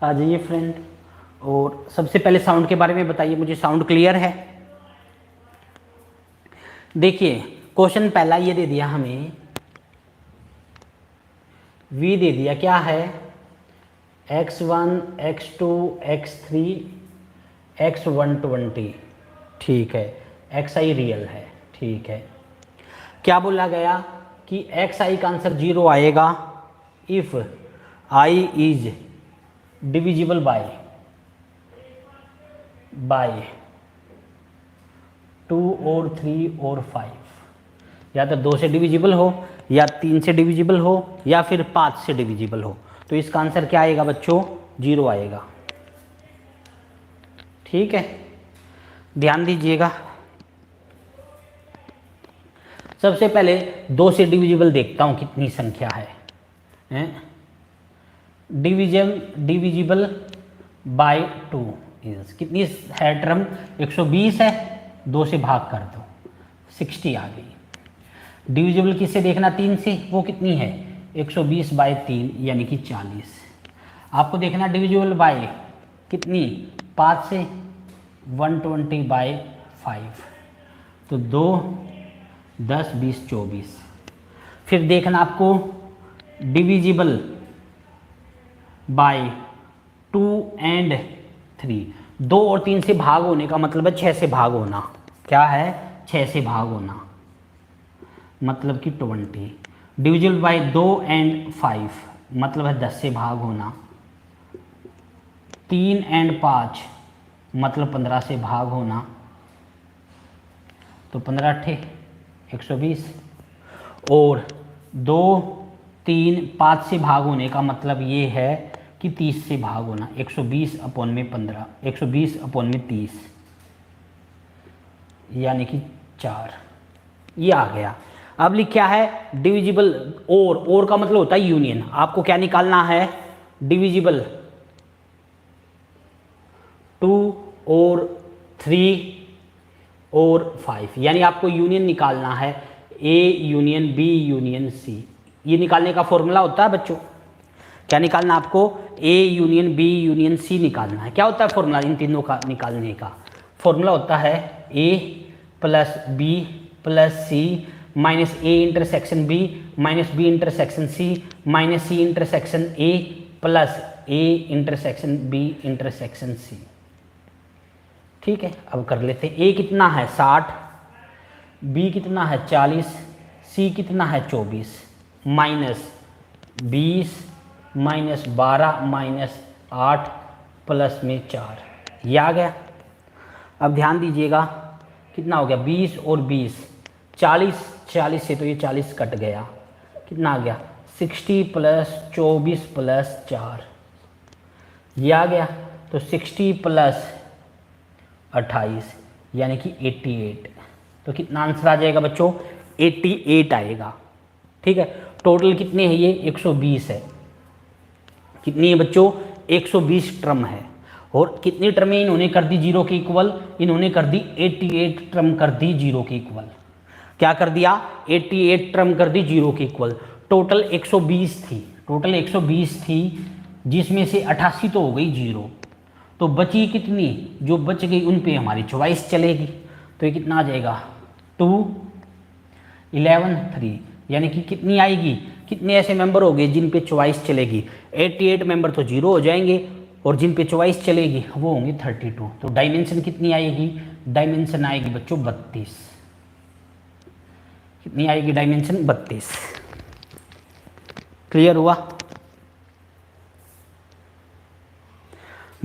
आ जाइए फ्रेंड। और सबसे पहले साउंड के बारे में बताइए मुझे, साउंड क्लियर है? देखिए क्वेश्चन पहला ये दे दिया हमें, v दे दिया, क्या है x1 x2 x3 x120, ठीक है, xi रियल है, ठीक है। क्या बोला गया कि xi का आंसर 0 आएगा if i is divisible by 2 और 3 और 5, या तो 2 से डिविजिबल हो या 3 से डिविजिबल हो या फिर 5 से डिविजिबल हो। तो इसका आंसर क्या आएगा बच्चों? 0 आएगा, ठीक है, ध्यान दीजिएगा। सबसे पहले 2 से डिविजिबल देखता हूं कितनी संख्या है। डिविजिबल बाय 2 इज कितनी है टर्म? 120 है, 2 से भाग कर दो 60 आ गई। डिविजिबल किससे देखना? 3 से, वो कितनी है? 120 बाय 3 यानी कि 40। आपको देखना डिविजिबल बाय कितनी? 5 से, 120 बाय 5, तो 2 10 20 24। फिर देखना आपको डिविजिबल बाय 2 एंड 3, 2 और 3 से भाग होने का मतलब है 6 से भाग होना। क्या है? 6 से भाग होना, मतलब कि 20। डिविजिबल बाय 2 एंड 5 मतलब है 10 से भाग होना। 3 एंड 5 मतलब 15 से भाग होना, तो 15 अट्ठे 120। और 2 3 5 से भाग होने का मतलब ये है कि 30 से भाग होना, 120 अपॉन में 15, 120 अपॉन में 30 यानी कि 4, ये आ गया। अब लिखा है डिविजिबल, और का मतलब होता है यूनियन। आपको क्या निकालना है? डिविजिबल 2 और 3 और 5, यानी आपको यूनियन निकालना है, A union B union C. ये निकालने का फॉर्मूला होता है बच्चों, क्या निकालना आपको? A union B union C निकालना है। क्या होता है फॉर्मूला इन तीनों का निकालने का? फॉर्मूला होता है A plus B plus C minus A intersection B minus B intersection C minus C intersection A plus A intersection B intersection C. ठीक है, अब कर लेते हैं। ए कितना है? 60, बी कितना है? 40, सी कितना है? 24, माइनस 20 माइनस 12 माइनस 8 प्लस में 4, ये आ गया। अब ध्यान दीजिएगा कितना हो गया? 20 और 20, 40, 40 से तो ये 40 कट गया, कितना आ गया? 60 प्लस 24 प्लस 4, ये आ गया। तो 60 प्लस 28 यानी कि 88। तो कितना आंसर आ जाएगा बच्चों? 88 आएगा, ठीक है। टोटल कितने हैं ये? 120 है। कितनी है बच्चों? 120 टर्म है। और कितनी टर्में इन्होंने कर दी जीरो के इक्वल? इन्होंने कर दी 88 टर्म कर दी जीरो के इक्वल। क्या कर दिया? 88 टर्म कर दी जीरो के इक्वल। टोटल 120 थी, टोटल 120 थी, जिसमें से 88 तो हो गई जीरो, तो बची कितनी? जो बच गई उन पे हमारी चॉइस चलेगी। तो ये कितना आ जाएगा? 2 11 3, यानी कि कितनी आएगी? कितने ऐसे मेंबर हो गए जिन पे चॉइस चलेगी? 88 मेंबर तो जीरो हो जाएंगे और जिन पे चॉइस चलेगी वो होंगे 32। तो डायमेंशन कितनी आएगी? डायमेंशन आएगी बच्चों 32। कितनी आएगी डायमेंशन? 32। क्लियर हुआ?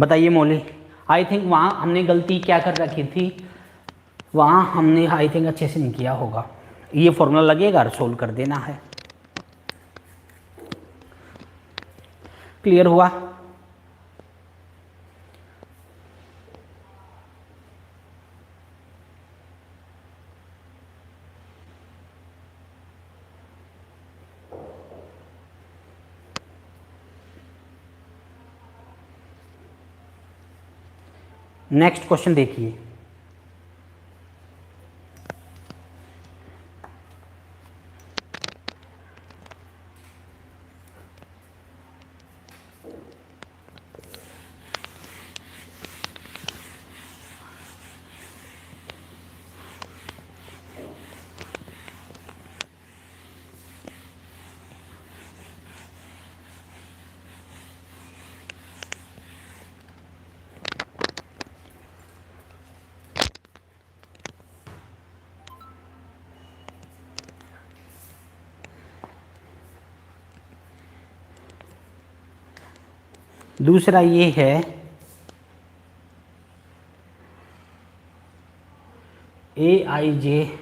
बताइए मौली। आई थिंक वहाँ हमने गलती क्या कर रखी थी, वहाँ हमने आई थिंक अच्छे से नहीं किया होगा। ये फॉर्मूला लगेगा, सोल्व कर देना है। क्लियर हुआ? नेक्स्ट क्वेश्चन देखिए। दूसरा ये है ए आई जे,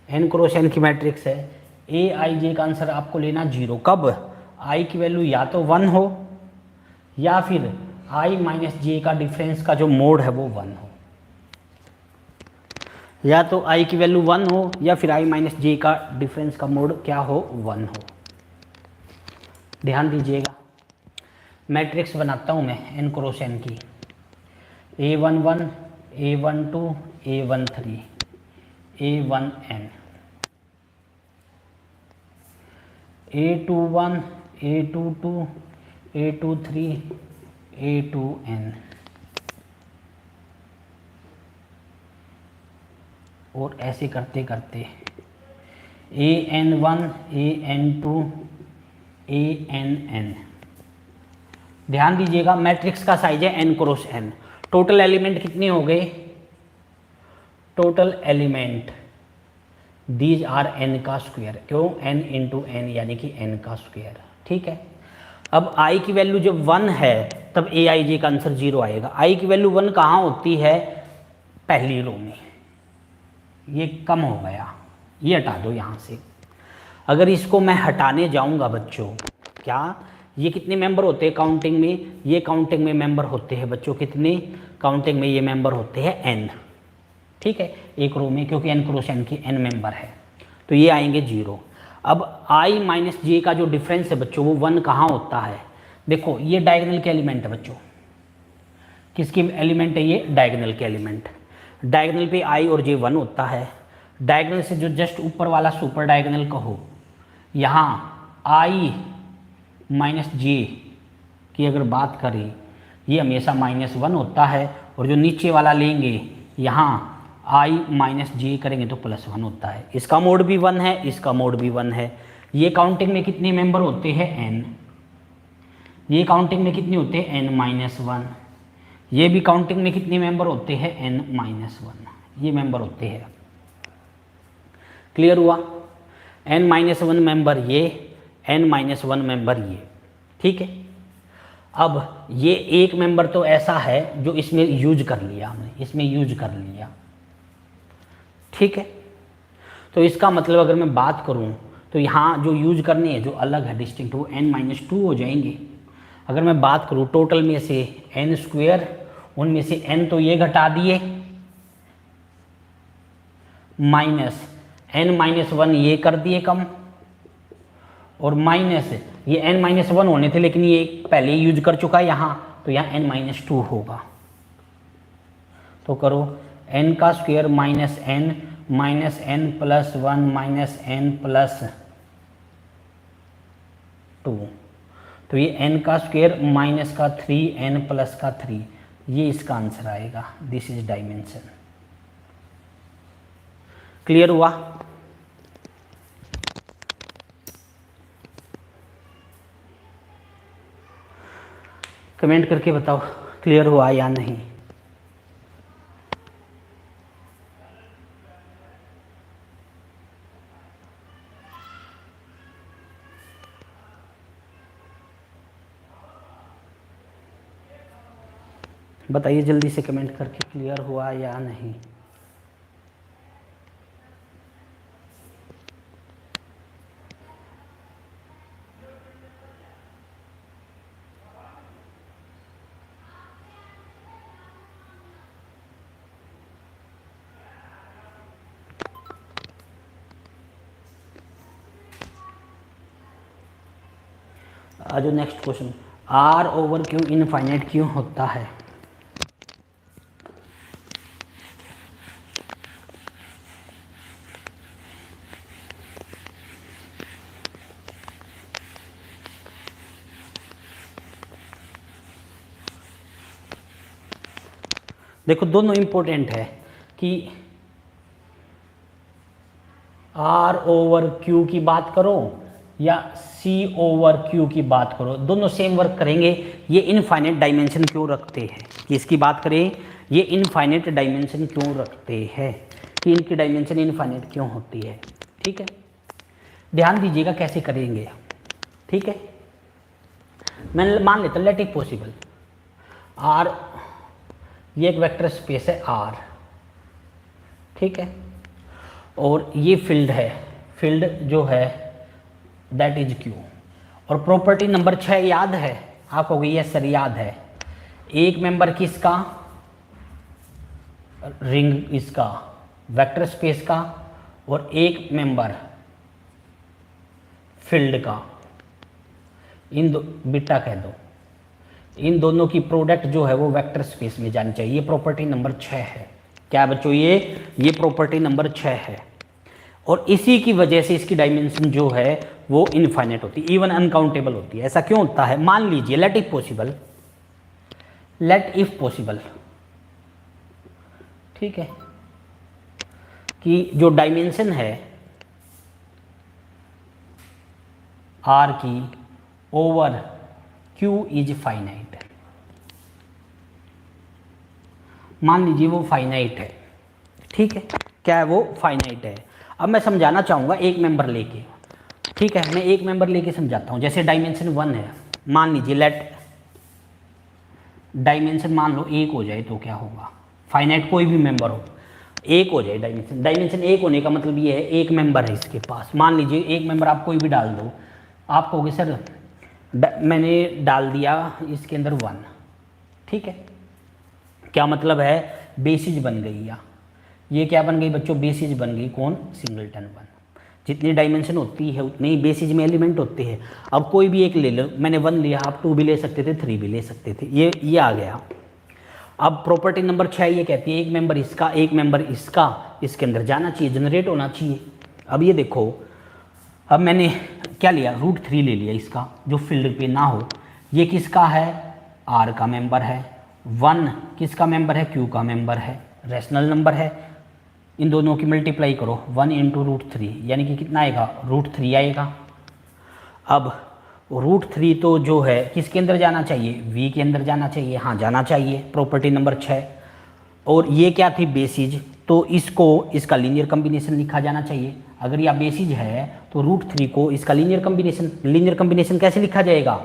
एन क्रॉस एन की मैट्रिक्स है, ए आई जे का आंसर आपको लेना 0। कब? आई की वैल्यू या तो 1 हो या फिर आई माइनस जे का डिफरेंस का जो मोड है वो 1 हो। या तो आई की वैल्यू 1 हो या फिर आई माइनस जे का डिफरेंस का मोड क्या हो? 1 हो। ध्यान दीजिएगा, मैट्रिक्स बनाता हूँ मैं एन क्रॉस एन की, A11, A12, A13, A1n, A21, A22, A23, A2n, और ऐसे करते करते AN1, AN2, ANn। ध्यान दीजिएगा, मैट्रिक्स का साइज है n cross n। Total element कितने हो गए? Total element these are n का स्क्वायर। क्यों? n इंटू n यानी कि n का स्क्वायर। ठीक है। अब i की वैल्यू जब 1 है तब ए आई जे का आंसर 0 आएगा। i की वैल्यू 1 कहाँ होती है? पहली रो में। ये कम हो गया, ये हटा दो यहाँ से। अगर इसको मैं हटाने जाऊँगा बच्चों, क्या ये कितने मेंबर होते हैं काउंटिंग में? ये काउंटिंग में मेंबर होते हैं बच्चों कितने? काउंटिंग में ये मेंबर होते हैं n। ठीक है, एक रो में, क्योंकि n क्रॉस n की n मेंबर है, तो ये आएंगे 0। अब i माइनस जे का जो डिफरेंस है बच्चों वो 1 कहाँ होता है? देखो ये डायगोनल के एलिमेंट है बच्चों। किसकी एलिमेंट है ये? डायगोनल के एलिमेंट। डायगोनल पे i और j 1 होता है। डायगोनल से जो जस्ट ऊपर वाला सुपर डायगोनल कहो, यहाँ i माइनस जे की अगर बात करें, ये हमेशा -1 होता है, और जो नीचे वाला लेंगे यहाँ i माइनस जे करेंगे तो +1 होता है। इसका मोड भी 1 है, इसका मोड भी 1 है। ये काउंटिंग में कितने मेंबर होते हैं? n। ये काउंटिंग में कितने होते हैं? n-1। ये भी काउंटिंग में कितने मेंबर होते हैं? n-1। ये मेंबर होते हैं। क्लियर हुआ? n-1 मेंबर ये, n-1 मेंबर ये। ठीक है। अब ये एक मेंबर तो ऐसा है जो इसमें यूज कर लिया हमने, इसमें यूज कर लिया। ठीक है। तो इसका मतलब अगर मैं बात करूं तो यहाँ जो यूज करने हैं जो अलग है डिस्टिंक्ट, वो n-2 हो जाएंगे। अगर मैं बात करूं टोटल में से n², उनमें से n तो ये घटा दिए, माइनस n-1 ये कर दिए कम, और माइनस ये n-1 होने थे लेकिन ये पहले ही यूज कर चुका है यहाँ, तो यहाँ n-2 होगा। तो करो n का square minus n plus 1 minus n plus 2, तो ये n का स्क्वायर माइनस का 3 n प्लस का 3, ये इसका आंसर आएगा। This is dimension. क्लियर हुआ? कमेंट करके बताओ क्लियर हुआ या नहीं। बताइए जल्दी से कमेंट करके क्लियर हुआ या नहीं। आज नेक्स्ट क्वेश्चन, R/Q इनफाइनाइट क्यों होता है? देखो दोनों इंपॉर्टेंट है कि R/Q की बात करो या C/Q की बात करो, दोनों सेम वर्क करेंगे। ये इनफाइनाइट डायमेंशन क्यों रखते हैं कि इसकी बात करें, ये इनफाइनाइट डायमेंशन क्यों रखते हैं कि इनकी डायमेंशन इनफाइनाइट क्यों होती है। ठीक है, ध्यान दीजिएगा कैसे करेंगे। ठीक है, मैं मान लेता हूँ लेट इट पॉसिबल आर, ये एक वेक्टर स्पेस है आर, ठीक है, और ये फील्ड है, फील्ड जो है दैट इज क्यू। और प्रॉपर्टी नंबर 6 याद है आपको? यस सर याद है। एक मेंबर किसका, रिंग इसका वेक्टर स्पेस का, और एक मेंबर फील्ड का, इन दो बिटा कह दो, इन दोनों की प्रोडक्ट जो है वो वेक्टर स्पेस में जानी चाहिए। ये प्रॉपर्टी नंबर 6 है। क्या बच्चों, ये प्रॉपर्टी नंबर 6 है। और इसी की वजह से इसकी डायमेंशन जो है वो इनफाइनाइट होती है, इवन अनकाउंटेबल होती है। ऐसा क्यों होता है? मान लीजिए let if possible, let if possible, ठीक है, कि जो डायमेंशन है आर की ओवर क्यू इज फाइनाइट। मान लीजिए वो फाइनाइट है, ठीक है, क्या है वो? फाइनाइट है। अब मैं समझाना चाहूँगा एक मेंबर लेके, ठीक है, मैं एक मेंबर लेके समझाता हूँ। जैसे डायमेंशन 1 है, मान लीजिए लेट डायमेंशन मान लो 1 हो जाए तो क्या होगा? फाइनाइट कोई भी मेंबर हो, 1 हो जाए डायमेंशन। डायमेंशन 1 होने का मतलब ये है एक मेंबर है इसके पास। मान लीजिए एक मेंबर आप कोई भी डाल दो, आप कहोगे सर मैंने डाल दिया इसके अंदर 1, ठीक है, क्या मतलब है? बेसिस बन गई। या ये क्या बन गई बच्चों? बेसिस बन गई। कौन? सिंगलटन 1। जितनी डायमेंशन होती है उतने ही बेसिस में एलिमेंट होते हैं। अब कोई भी एक ले लो, मैंने 1 लिया, आप 2 भी ले सकते थे, 3 भी ले सकते थे, ये आ गया। अब प्रॉपर्टी नंबर 6 ये कहती है एक मेंबर इसका, एक मेंबर इसका, इसके अंदर जाना चाहिए, जनरेट होना चाहिए। अब ये देखो, अब मैंने क्या लिया? √3 ले लिया इसका, जो फील्ड पे ना हो। ये किसका है? आर का मेंबर है। 1 किसका मेंबर है? क्यू का मेंबर है, रैशनल नंबर है। इन दोनों की मल्टीप्लाई करो, 1 इंटू √3 यानी कि कितना आएगा? √3 आएगा। अब √3 तो जो है किसके अंदर जाना चाहिए? v के अंदर जाना चाहिए। हाँ जाना चाहिए, प्रॉपर्टी नंबर 6। और ये क्या थी? बेसिज, तो इसको इसका लीनियर कॉम्बिनेशन लिखा जाना चाहिए। अगर यह बेसिज है तो √3 को इसका लीनियर कॉम्बिनेशन कैसे लिखा जाएगा?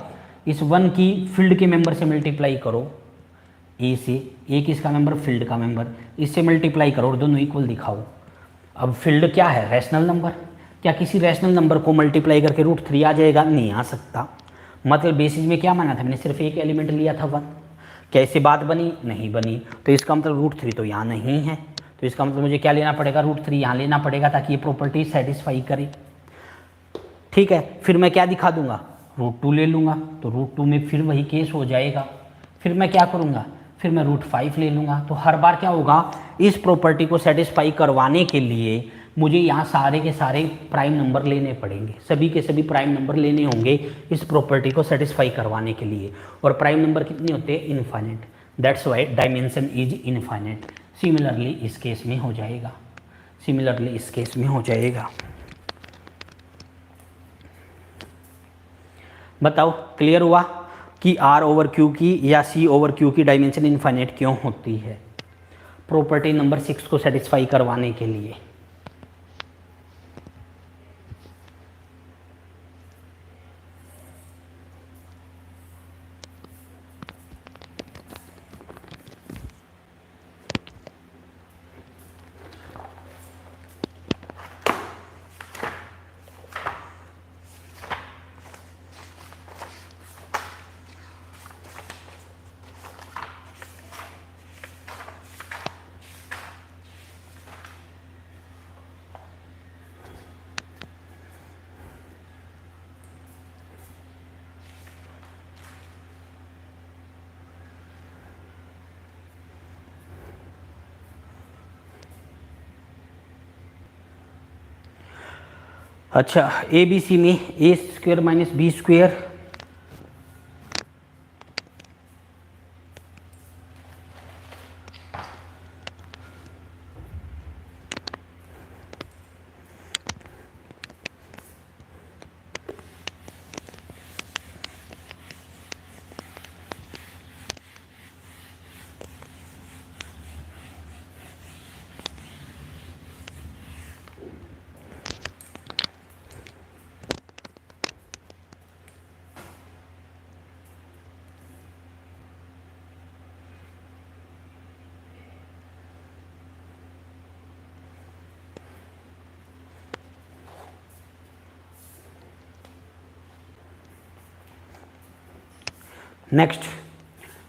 इस 1 की फील्ड के मेंबर से मल्टीप्लाई करो, ए से, ए किसका मेंबर? फील्ड का मेंबर, इससे मल्टीप्लाई करो और दोनों इक्वल दिखाओ। अब फील्ड क्या है? Rational number. क्या किसी रैशनल नंबर को मल्टीप्लाई करके √3 आ जाएगा? नहीं आ सकता। मतलब बेसिस में क्या माना था मैंने? सिर्फ एक एलिमेंट लिया था 1। क्या इससे बात बनी? नहीं बनी। तो इसका मतलब √3 तो यहाँ नहीं है। तो इसका मतलब मुझे क्या लेना पड़ेगा? √3 यहाँ लेना पड़ेगा ताकि ये प्रॉपर्टी सेटिस्फाई करे, ठीक है। फिर मैं क्या दिखा दूंगा? √2 ले लूँगा, तो √2 में फिर वही केस हो जाएगा। फिर मैं क्या करूँगा? फिर मैं √5 ले लूँगा। तो हर बार क्या होगा? इस प्रॉपर्टी को सेटिस्फाई करवाने के लिए मुझे यहाँ सारे के सारे प्राइम नंबर लेने पड़ेंगे, सभी के सभी प्राइम नंबर लेने होंगे इस प्रॉपर्टी को सेटिस्फाई करवाने के लिए। और प्राइम नंबर कितने होते हैं? Infinite. That's why dimension is infinite. Similarly इस केस में हो जाएगा, सिमिलरली इस केस में हो जाएगा। बताओ क्लियर हुआ कि R/Q की या C/Q की डायमेंशन इनफाइनाइट क्यों होती है? प्रॉपर्टी नंबर 6 को सेटिस्फाई करवाने के लिए। अच्छा, ABC में A² - B²। Next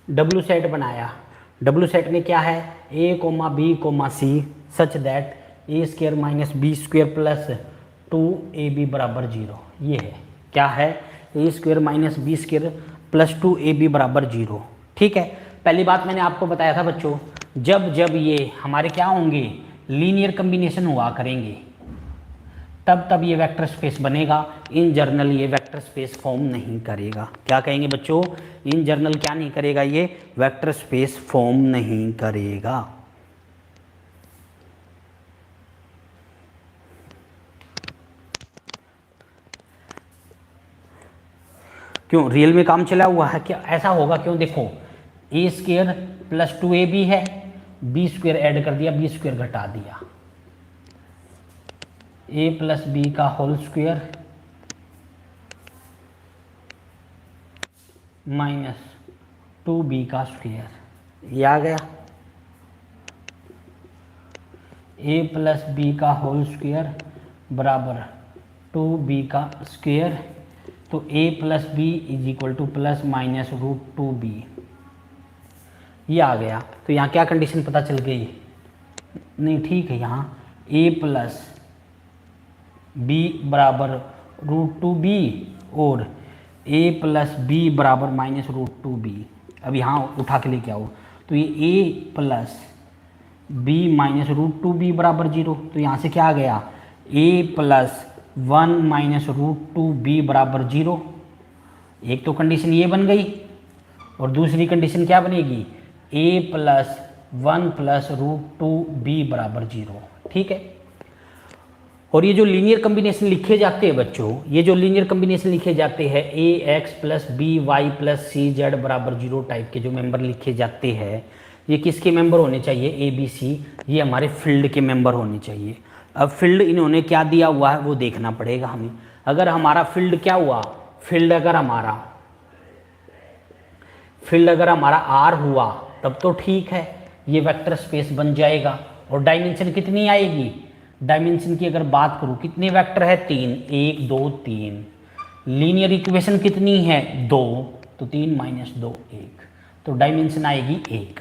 W set बनाया। डब्ल्यू सेट में क्या है, A comma B comma C such that A square minus B square plus 2ab बराबर 0। ये है क्या है, A square minus B square plus 2ab बराबर 0। ठीक है, पहली बात मैंने आपको बताया था बच्चों, जब जब ये हमारे क्या होंगे, लीनियर कम्बिनेशन हुआ करेंगे, तब तब ये वेक्टर स्पेस बनेगा। इन जर्नल ये वेक्टर स्पेस फॉर्म नहीं करेगा। क्या कहेंगे बच्चों, इन जर्नल क्या नहीं करेगा, ये वेक्टर स्पेस फॉर्म नहीं करेगा। क्यों, रियल में काम चला हुआ है क्या, ऐसा होगा क्यों, देखो ए स्क्वायर प्लस 2ab है, बी स्क्वायर ऐड कर दिया, बी स्क्वायर घटा दिया, ए प्लस बी का होल स्क्वायर माइनस 2b का स्क्वायर, ये आ गया। ए प्लस बी का होल स्क्वायर बराबर 2b का स्क्वायर, तो a plus B is equal to plus minus root 2b, ये आ गया। तो यहाँ क्या कंडीशन पता चल गई, नहीं ठीक है, यहाँ a प्लस बी बराबर रूट 2b और a प्लस बी बराबर माइनस रूट 2b। अब यहाँ उठा के लेके आओ, तो ये a plus B minus root 2b बराबर 0। तो यहाँ से क्या आ गया, a plus 1 minus root 2b बराबर 0। एक तो कंडीशन ये बन गई, और दूसरी कंडीशन क्या बनेगी, a plus 1 plus root 2b बराबर 0। ठीक है, और ये जो लीनियर कम्बिनेशन लिखे जाते हैं बच्चों, ये जो लीनियर कम्बिनेशन लिखे जाते हैं A X plus B Y plus C Z बराबर 0 टाइप के जो मेंबर लिखे जाते हैं, ये किसके मेंबर होने चाहिए, ए बी सी, ये हमारे फील्ड के मेंबर होने चाहिए। अब फील्ड इन्होंने क्या दिया हुआ है वो देखना पड़ेगा हमें। अगर हमारा फील्ड क्या हुआ, फील्ड अगर हमारा आर हुआ तब तो ठीक है, ये वेक्टर स्पेस बन जाएगा। और डायमेंशन कितनी आएगी, डायमेंशन की अगर बात करूं, कितने वेक्टर है, 3, 1 2 3। लीनियर इक्वेशन कितनी है, 2, तो 3 माइनस 2 1, तो डायमेंशन आएगी 1,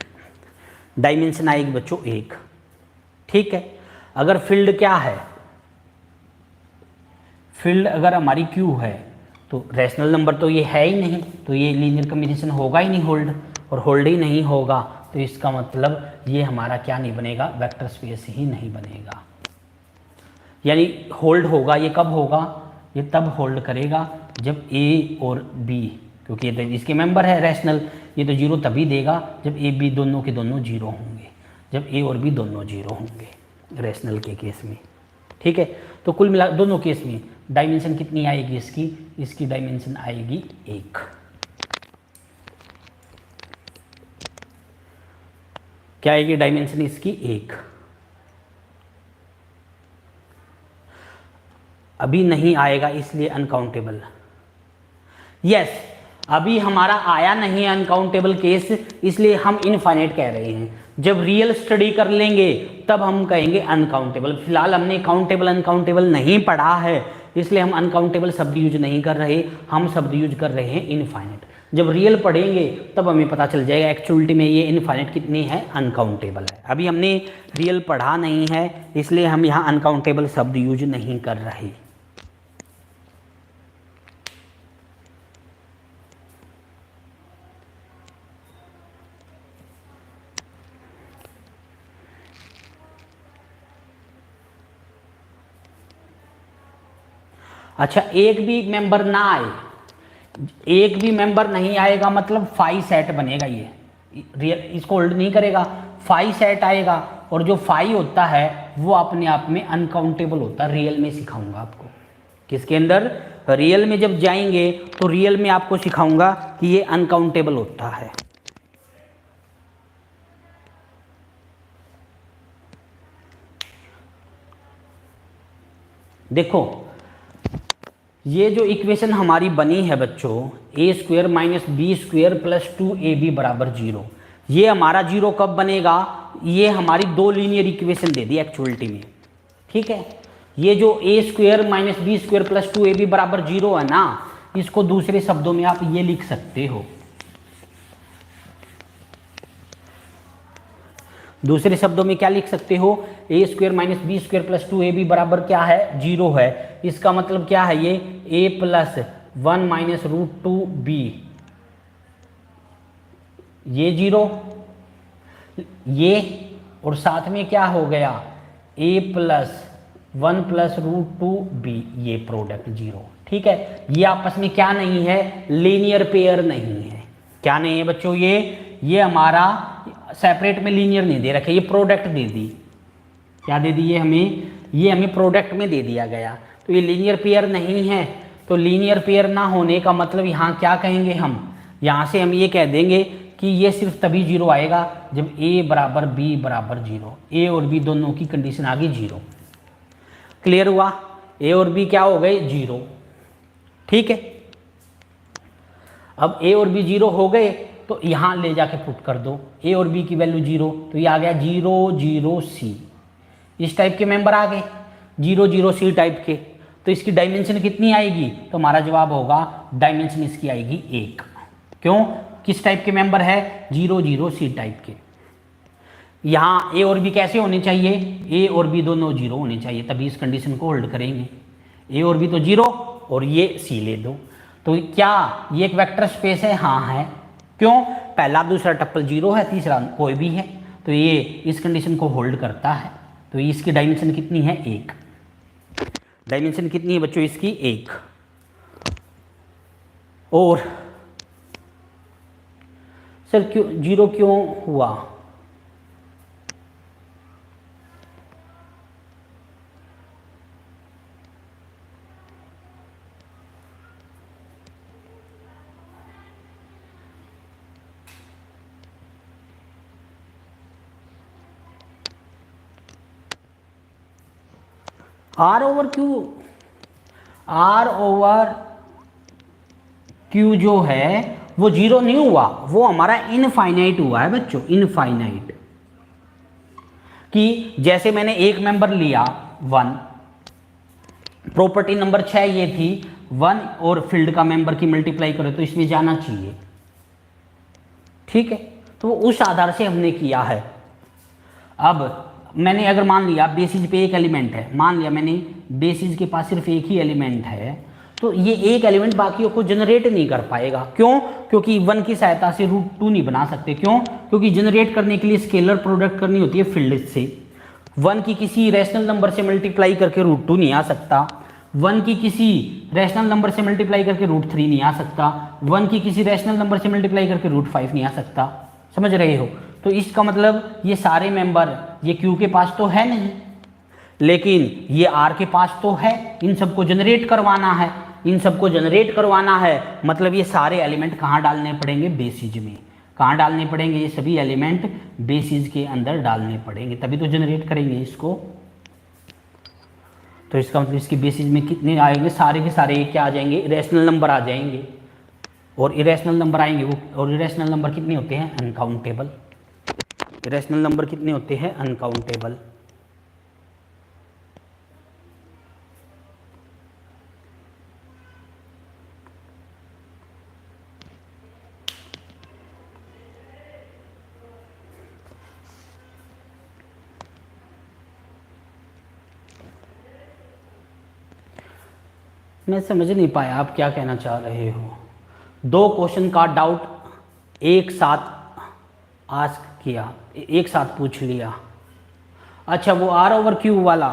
डायमेंशन आएगी बच्चों 1। ठीक है, अगर फील्ड क्या है, फील्ड अगर हमारी Q है तो रैशनल नंबर तो ये है ही नहीं, तो ये लीनियर कम्बिनेशन होगा ही नहीं होल्ड, और होल्ड ही नहीं होगा तो इसका मतलब ये हमारा क्या नहीं बनेगा, वेक्टर स्पेस ही नहीं बनेगा। यानी होल्ड होगा, ये कब होगा, ये तब होल्ड करेगा जब A और B, क्योंकि ये तो इसके मेंबर है रैशनल, ये तो 0 तभी देगा जब A B दोनों के दोनों 0 होंगे, जब A और B दोनों 0 होंगे रैशनल के केस में। ठीक है, तो कुल मिला दोनों केस में डायमेंशन कितनी आएगी इसकी डायमेंशन आएगी 1। क्या आएगी डायमेंशन इसकी, 1। अभी नहीं आएगा इसलिए अनकाउंटेबल। यस, अभी हमारा आया नहीं है अनकाउंटेबल केस, इसलिए हम इनफाइनाइट कह रहे हैं। जब रियल स्टडी कर लेंगे तब हम कहेंगे अनकाउंटेबल। फिलहाल हमने काउंटेबल अनकाउंटेबल नहीं पढ़ा है, इसलिए हम अनकाउंटेबल शब्द यूज नहीं कर रहे, हम शब्द यूज कर रहे हैं इनफाइनाइट। जब रियल पढ़ेंगे तब हमें पता चल जाएगा एक्चुअलिटी में ये इनफाइनाइट कितनी है, अनकाउंटेबल है। अभी हमने रियल पढ़ा नहीं है, इसलिए हम यहाँ अनकाउंटेबल शब्द यूज नहीं कर रहे। अच्छा, एक भी मेंबर ना आए, एक भी मेंबर नहीं आएगा मतलब फाई सेट बनेगा, ये रियल इसको होल्ड नहीं करेगा, फाई सेट आएगा। और जो फाई होता है वो अपने आप में अनकाउंटेबल होता है, रियल में सिखाऊंगा आपको। किसके अंदर, रियल में जब जाएंगे तो रियल में आपको सिखाऊंगा कि ये अनकाउंटेबल होता है। देखो, ये जो इक्वेशन हमारी बनी है बच्चों, A square minus B square plus 2ab बराबर 0, ये हमारा 0 कब बनेगा, ये हमारी 2 लीनियर इक्वेशन दे दी एक्चुअलिटी में। ठीक है, ये जो A square minus B square plus 2ab बराबर 0 है ना, इसको दूसरे शब्दों में आप ये लिख सकते हो, दूसरे शब्दों में क्या लिख सकते हो, A square minus B square plus 2ab बराबर क्या है, 0 है। इसका मतलब क्या है, ये a plus 1 minus root 2b, ये 0, ये और साथ में क्या हो गया, a plus 1 plus root 2b, ये प्रोडक्ट 0। ठीक है, ये आपस में क्या नहीं है, लीनियर पेयर नहीं है। क्या नहीं है बच्चों, ये हमारा सेपरेट में लीनियर नहीं दे रखे, ये प्रोडक्ट दे दी। क्या दे दी ये हमें, ये हमें प्रोडक्ट में दे दिया गया, तो ये लीनियर पेयर नहीं है। तो लीनियर पेयर ना होने का मतलब यहाँ क्या कहेंगे हम, यहाँ से हम ये कह देंगे कि ये सिर्फ तभी 0 आएगा जब a बराबर b बराबर 0, a और b दोनों की कंडीशन आ गई 0। क्लियर हुआ, a और b क्या हो गए, 0। ठीक है, अब a और b 0 हो गए तो यहाँ ले जाके पुट कर दो a और b की वैल्यू 0, तो ये आ गया 0 0 c। इस टाइप के मेंबर आ गए 0 0 c टाइप के, तो इसकी डायमेंशन कितनी आएगी, तो हमारा जवाब होगा डायमेंशन इसकी आएगी 1। क्यों, किस टाइप के मेंबर है, 0 0 c टाइप के। यहाँ a और b कैसे होने चाहिए, a और b दोनों 0 होने चाहिए, तभी इस कंडीशन को होल्ड करेंगे। a और b तो 0 और ये c ले दो, तो क्या ये एक वेक्टर स्पेस है, हाँ है। क्यों, पहला दूसरा टप्पल 0 है, तीसरा कोई भी है, तो ये इस कंडीशन को होल्ड करता है। तो इसकी डायमेंशन कितनी है, 1। डायमेंशन कितनी है बच्चों इसकी, 1। और सर क्यों 0 क्यों हुआ, आर ओवर क्यू जो है वो 0 नहीं हुआ, वो हमारा इनफाइनाइट हुआ है बच्चों, इनफाइनाइट। कि जैसे मैंने एक मेंबर लिया 1, प्रॉपर्टी नंबर 6 ये थी 1 और फील्ड का मेंबर की मल्टीप्लाई करो तो इसमें जाना चाहिए। ठीक है, तो उस आधार से हमने किया है। अब मैंने अगर मान लिया बेसिस पे एक एलिमेंट है, मान लिया मैंने बेसिस के पास सिर्फ एक ही एलिमेंट है, तो ये एक एलिमेंट बाकियों को जनरेट नहीं कर पाएगा। क्यों, क्योंकि 1 की सहायता से रूट 2 नहीं बना सकते। क्यों, क्योंकि जनरेट करने के लिए स्केलर प्रोडक्ट करनी होती है फील्ड से। 1 की किसी रैशनल नंबर से मल्टीप्लाई करके रूट 2 नहीं आ सकता, 1 की किसी रैशनल नंबर से मल्टीप्लाई करके रूट 3 नहीं आ सकता, 1 की किसी रैशनल नंबर से मल्टीप्लाई करके रूट 5 नहीं आ सकता। समझ रहे हो, तो इसका मतलब ये सारे मेंबर ये क्यू के पास तो है नहीं, लेकिन ये आर के पास तो है। इन सबको जनरेट करवाना है, इन सबको जनरेट करवाना है, मतलब ये सारे एलिमेंट कहाँ डालने पड़ेंगे, बेसिस में। कहाँ डालने पड़ेंगे, ये सभी एलिमेंट बेसिस के अंदर डालने पड़ेंगे, तभी तो जनरेट करेंगे इसको। तो इसका मतलब इसकी बेसिस में कितने आएंगे, सारे के सारे क्या आ जाएंगे, इरेशनल नंबर आ जाएंगे। और इरेशनल नंबर आएंगे वो, और इरेशनल नंबर कितने होते हैं, अनकाउंटेबल। इरेशनल नंबर कितने होते हैं, अनकाउंटेबल। मैं समझ नहीं पाया आप क्या कहना चाह रहे हो। 2 क्वेश्चन का डाउट एक साथ आस्क किया, एक साथ पूछ लिया। अच्छा वो आर ओवर क्यू वाला,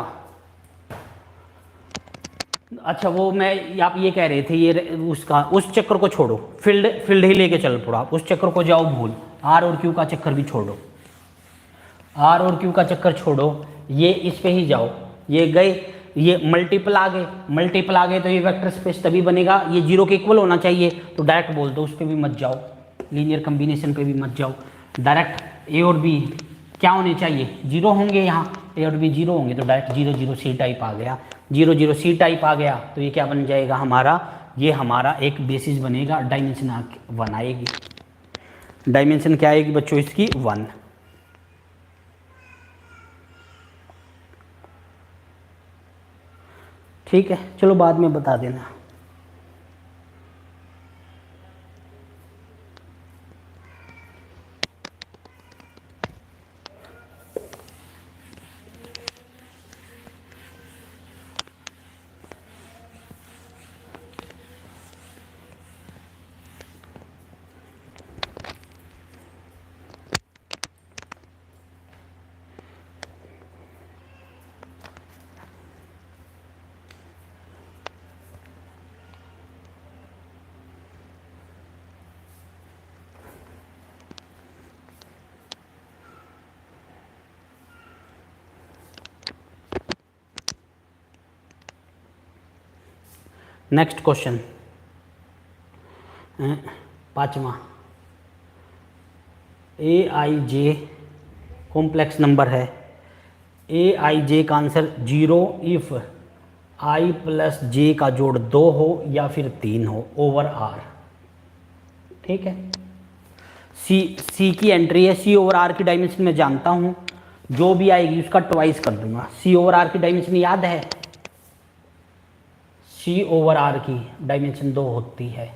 अच्छा वो मैं आप ये कह रहे थे ये उसका, उस चक्कर को छोड़ो, फील्ड ही लेके चल पड़ो आप, उस चक्कर को जाओ भूल। आर और क्यू का चक्कर भी छोड़ो, आर और क्यू का चक्कर छोड़ो, ये इस पे ही जाओ। ये गए, ये मल्टीपल आ गए तो ये वेक्टर स्पेस तभी बनेगा, ये 0 के इक्वल होना चाहिए, तो डायरेक्ट बोल दो, उस पर भी मत जाओ, लीनियर कम्बिनेशन पे भी मत जाओ, डायरेक्ट ए और बी क्या होने चाहिए, 0 होंगे। यहाँ ए और बी 0 होंगे तो डायरेक्ट 0 0 सी टाइप आ गया, 0 0 सी टाइप आ गया, तो ये क्या बन जाएगा हमारा, ये हमारा एक बेसिस बनेगा, डायमेंशन 1 आएगी। डायमेंशन क्या आएगी बच्चों इसकी, 1। ठीक है, चलो बाद में बता देना। नेक्स्ट क्वेश्चन, पांचवा, ए आई जे कॉम्प्लेक्स नंबर है, ए आई जे का आंसर 0 इफ आई प्लस जे का जोड़ 2 हो या फिर 3 हो ओवर आर। ठीक है, सी की एंट्री है, सी ओवर आर की डायमेंशन मैं जानता हूँ, जो भी आएगी उसका ट्वाइस कर दूंगा। सी ओवर आर की डायमेंशन याद है, सी ओवर आर की डायमेंशन 2 होती है।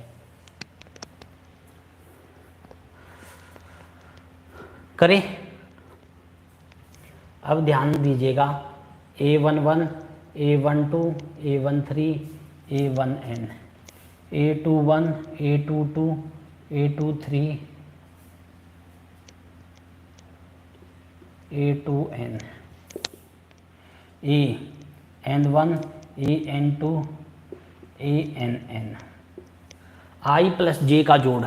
करें, अब ध्यान दीजिएगा, A11, A12, A13, A1n, A21, A22, A23, A2n, AN1, AN2, ANn। I plus जे का जोड़,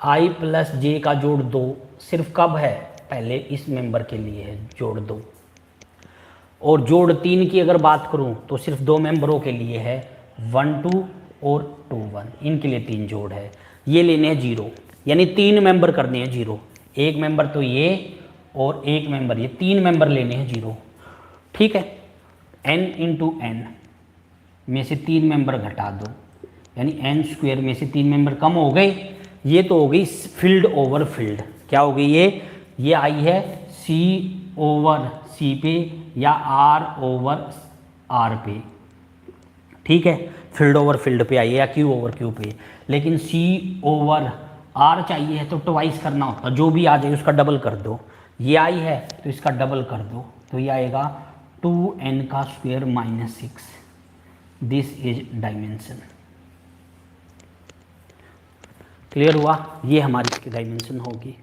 I प्लस जे का जोड़ 2 सिर्फ कब है, पहले इस मेंबर के लिए है जोड़ 2, और जोड़ 3 की अगर बात करूं तो सिर्फ 2 मेंबरों के लिए है, 1 2 और 2 1, इनके लिए 3 जोड़ है। ये लेने हैं 0, यानी 3 मेंबर करने हैं 0, एक मेंबर तो ये और एक मेंबर ये, 3 मेंबर लेने हैं 0। ठीक है, n इंटू एन में से 3 मेंबर घटा दो, यानी n स्क्वायर में से 3 मेंबर कम हो गए। ये तो हो गई फील्ड ओवर फील्ड, क्या हो गई ये आई है C ओवर C पे या R ओवर R पे। ठीक है, फील्ड ओवर फील्ड पे आई है या Q ओवर Q पे, लेकिन C ओवर R चाहिए है तो ट्वाइस करना होता, जो भी आ जाए उसका डबल कर दो। ये आई है तो इसका डबल कर दो, तो ये आएगा 2n का square minus 6, this is dimension. Clear हुआ, ये हमारी इसकी डायमेंशन होगी।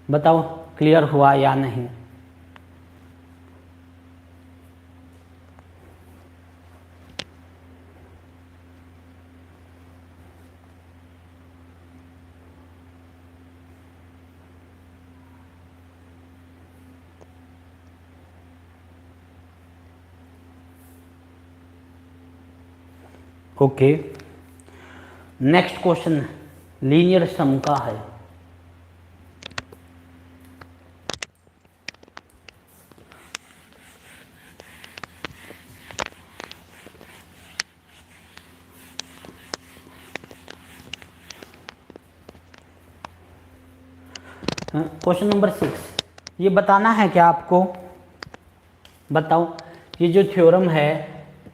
बताओ क्लियर हुआ या नहीं। ओके, नेक्स्ट क्वेश्चन लीनियर सम का है। क्वेश्चन नंबर 6, ये बताना है क्या आपको, बताओ। ये जो थ्योरम है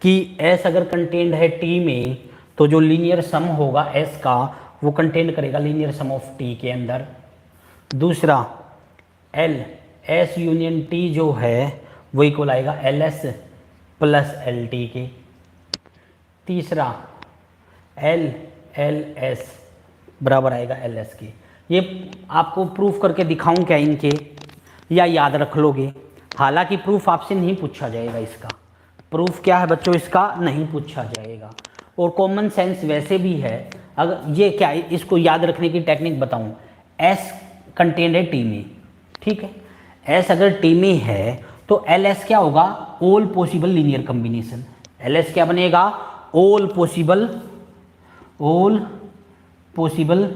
कि S अगर कंटेंड है T में तो जो लीनियर सम होगा S का वो कंटेंड करेगा लीनियर सम ऑफ T के अंदर। दूसरा L S यूनियन T जो है वो इक्वल आएगा LS प्लस LT के। तीसरा L LS बराबर आएगा LS के। ये आपको प्रूफ करके दिखाऊं क्या इनके, या याद रख लोगे? हालांकि प्रूफ आपसे नहीं पूछा जाएगा, इसका प्रूफ क्या है बच्चों, इसका नहीं पूछा जाएगा। और कॉमन सेंस वैसे भी है, अगर ये क्या है इसको याद रखने की टेक्निक बताऊं। S कंटेंड है T में, ठीक है, S अगर T में है तो LS क्या होगा, all possible linear combination. LS क्या बनेगा, ऑल पॉसिबल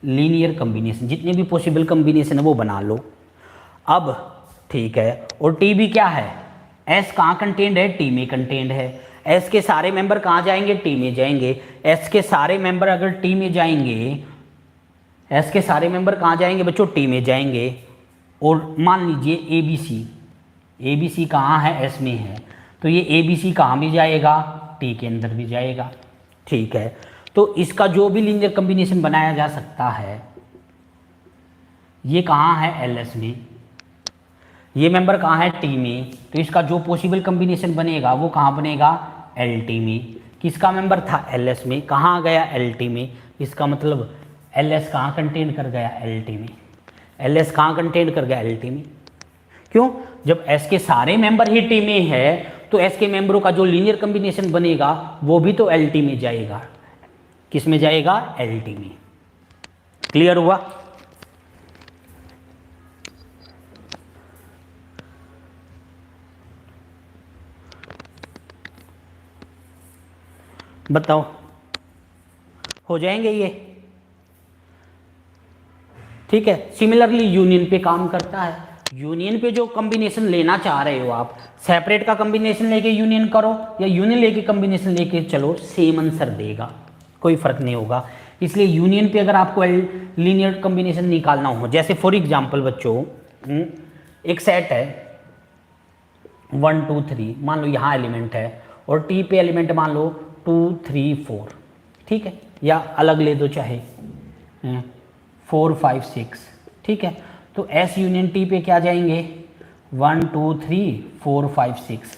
लीनियर कॉम्बिनेशन, जितने भी पॉसिबल कॉम्बिनेशन है वो बना लो। अब ठीक है, और T भी क्या है, S कहाँ कंटेंड है, T में कंटेंड है। S के सारे मेंबर कहाँ जाएंगे, T में जाएंगे। S के सारे मेंबर अगर T में जाएंगे, S के सारे मेंबर कहाँ जाएंगे बच्चों, T में जाएंगे। और मान लीजिए ABC कहाँ है, S में है, तो ये ABC कहाँ भी जाएगा, T के अंदर भी जाएगा। ठीक है, तो इसका जो भी लीनियर कॉम्बिनेशन बनाया जा सकता है ये कहाँ है, LS में। ये मेंबर कहाँ है, T में, तो इसका जो पॉसिबल कॉम्बिनेशन बनेगा वो कहाँ बनेगा, LT में। किसका मेंबर था, LS में, कहाँ गया, LT में। इसका मतलब LS कहाँ कंटेन कर गया, LT में। LS कहाँ कंटेन कर गया, LT में, क्यों? जब एस के सारे मेंबर ही टी में है तो एस के मेंबरों का जो लीनियर कॉम्बिनेशन बनेगा वो भी तो एल टी में जाएगा। किस में जाएगा? एल टी में। क्लियर हुआ? बताओ, हो जाएंगे ये? ठीक है। सिमिलरली यूनियन पे काम करता है। यूनियन पे जो कॉम्बिनेशन लेना चाह रहे हो आप, सेपरेट का कॉम्बिनेशन लेके यूनियन करो या यूनियन लेके कॉम्बिनेशन लेके चलो, सेम आंसर देगा, कोई फर्क नहीं होगा। इसलिए यूनियन पे अगर आपको लीनियर कॉम्बिनेशन निकालना हो, जैसे फॉर एग्जांपल बच्चों एक सेट है 1 2 3, मान लो यहाँ एलिमेंट है और टी पे एलिमेंट मान लो 2 3 4, ठीक है, या अलग ले दो चाहे 4 5 6, ठीक है। तो एस यूनियन टी पे क्या जाएंगे? 1 2 3 4 5 6।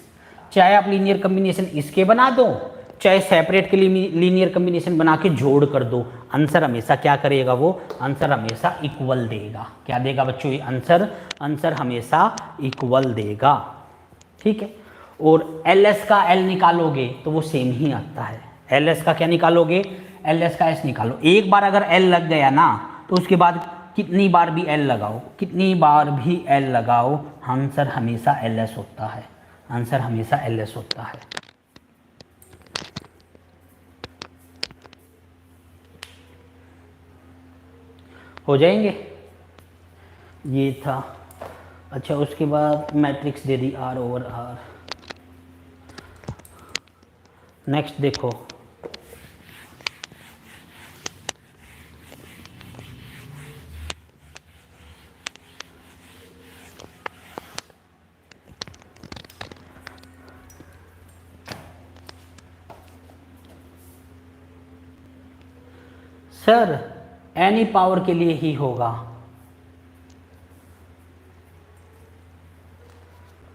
चाहे आप लीनियर कॉम्बिनेशन इसके बना दो, चाहे सेपरेट के लिए लीनियर कॉम्बिनेशन बना के जोड़ कर दो, आंसर हमेशा क्या करेगा? वो आंसर हमेशा इक्वल देगा। क्या देगा बच्चों? ये आंसर हमेशा इक्वल देगा, ठीक है। और एल एस का एल निकालोगे तो वो सेम ही आता है। एल एस का क्या निकालोगे? एल एस का एस निकालो। एक बार अगर एल लग गया ना तो उसके बाद कितनी बार भी एल लगाओ, कितनी बार भी एल लगाओ, आंसर हमेशा एल एस होता है। आंसर हमेशा एल एस होता है। हो जाएंगे? ये था। अच्छा, उसके बाद मैट्रिक्स दे दी आर ओवर आर। नेक्स्ट देखो, सर एनी पावर के लिए ही होगा।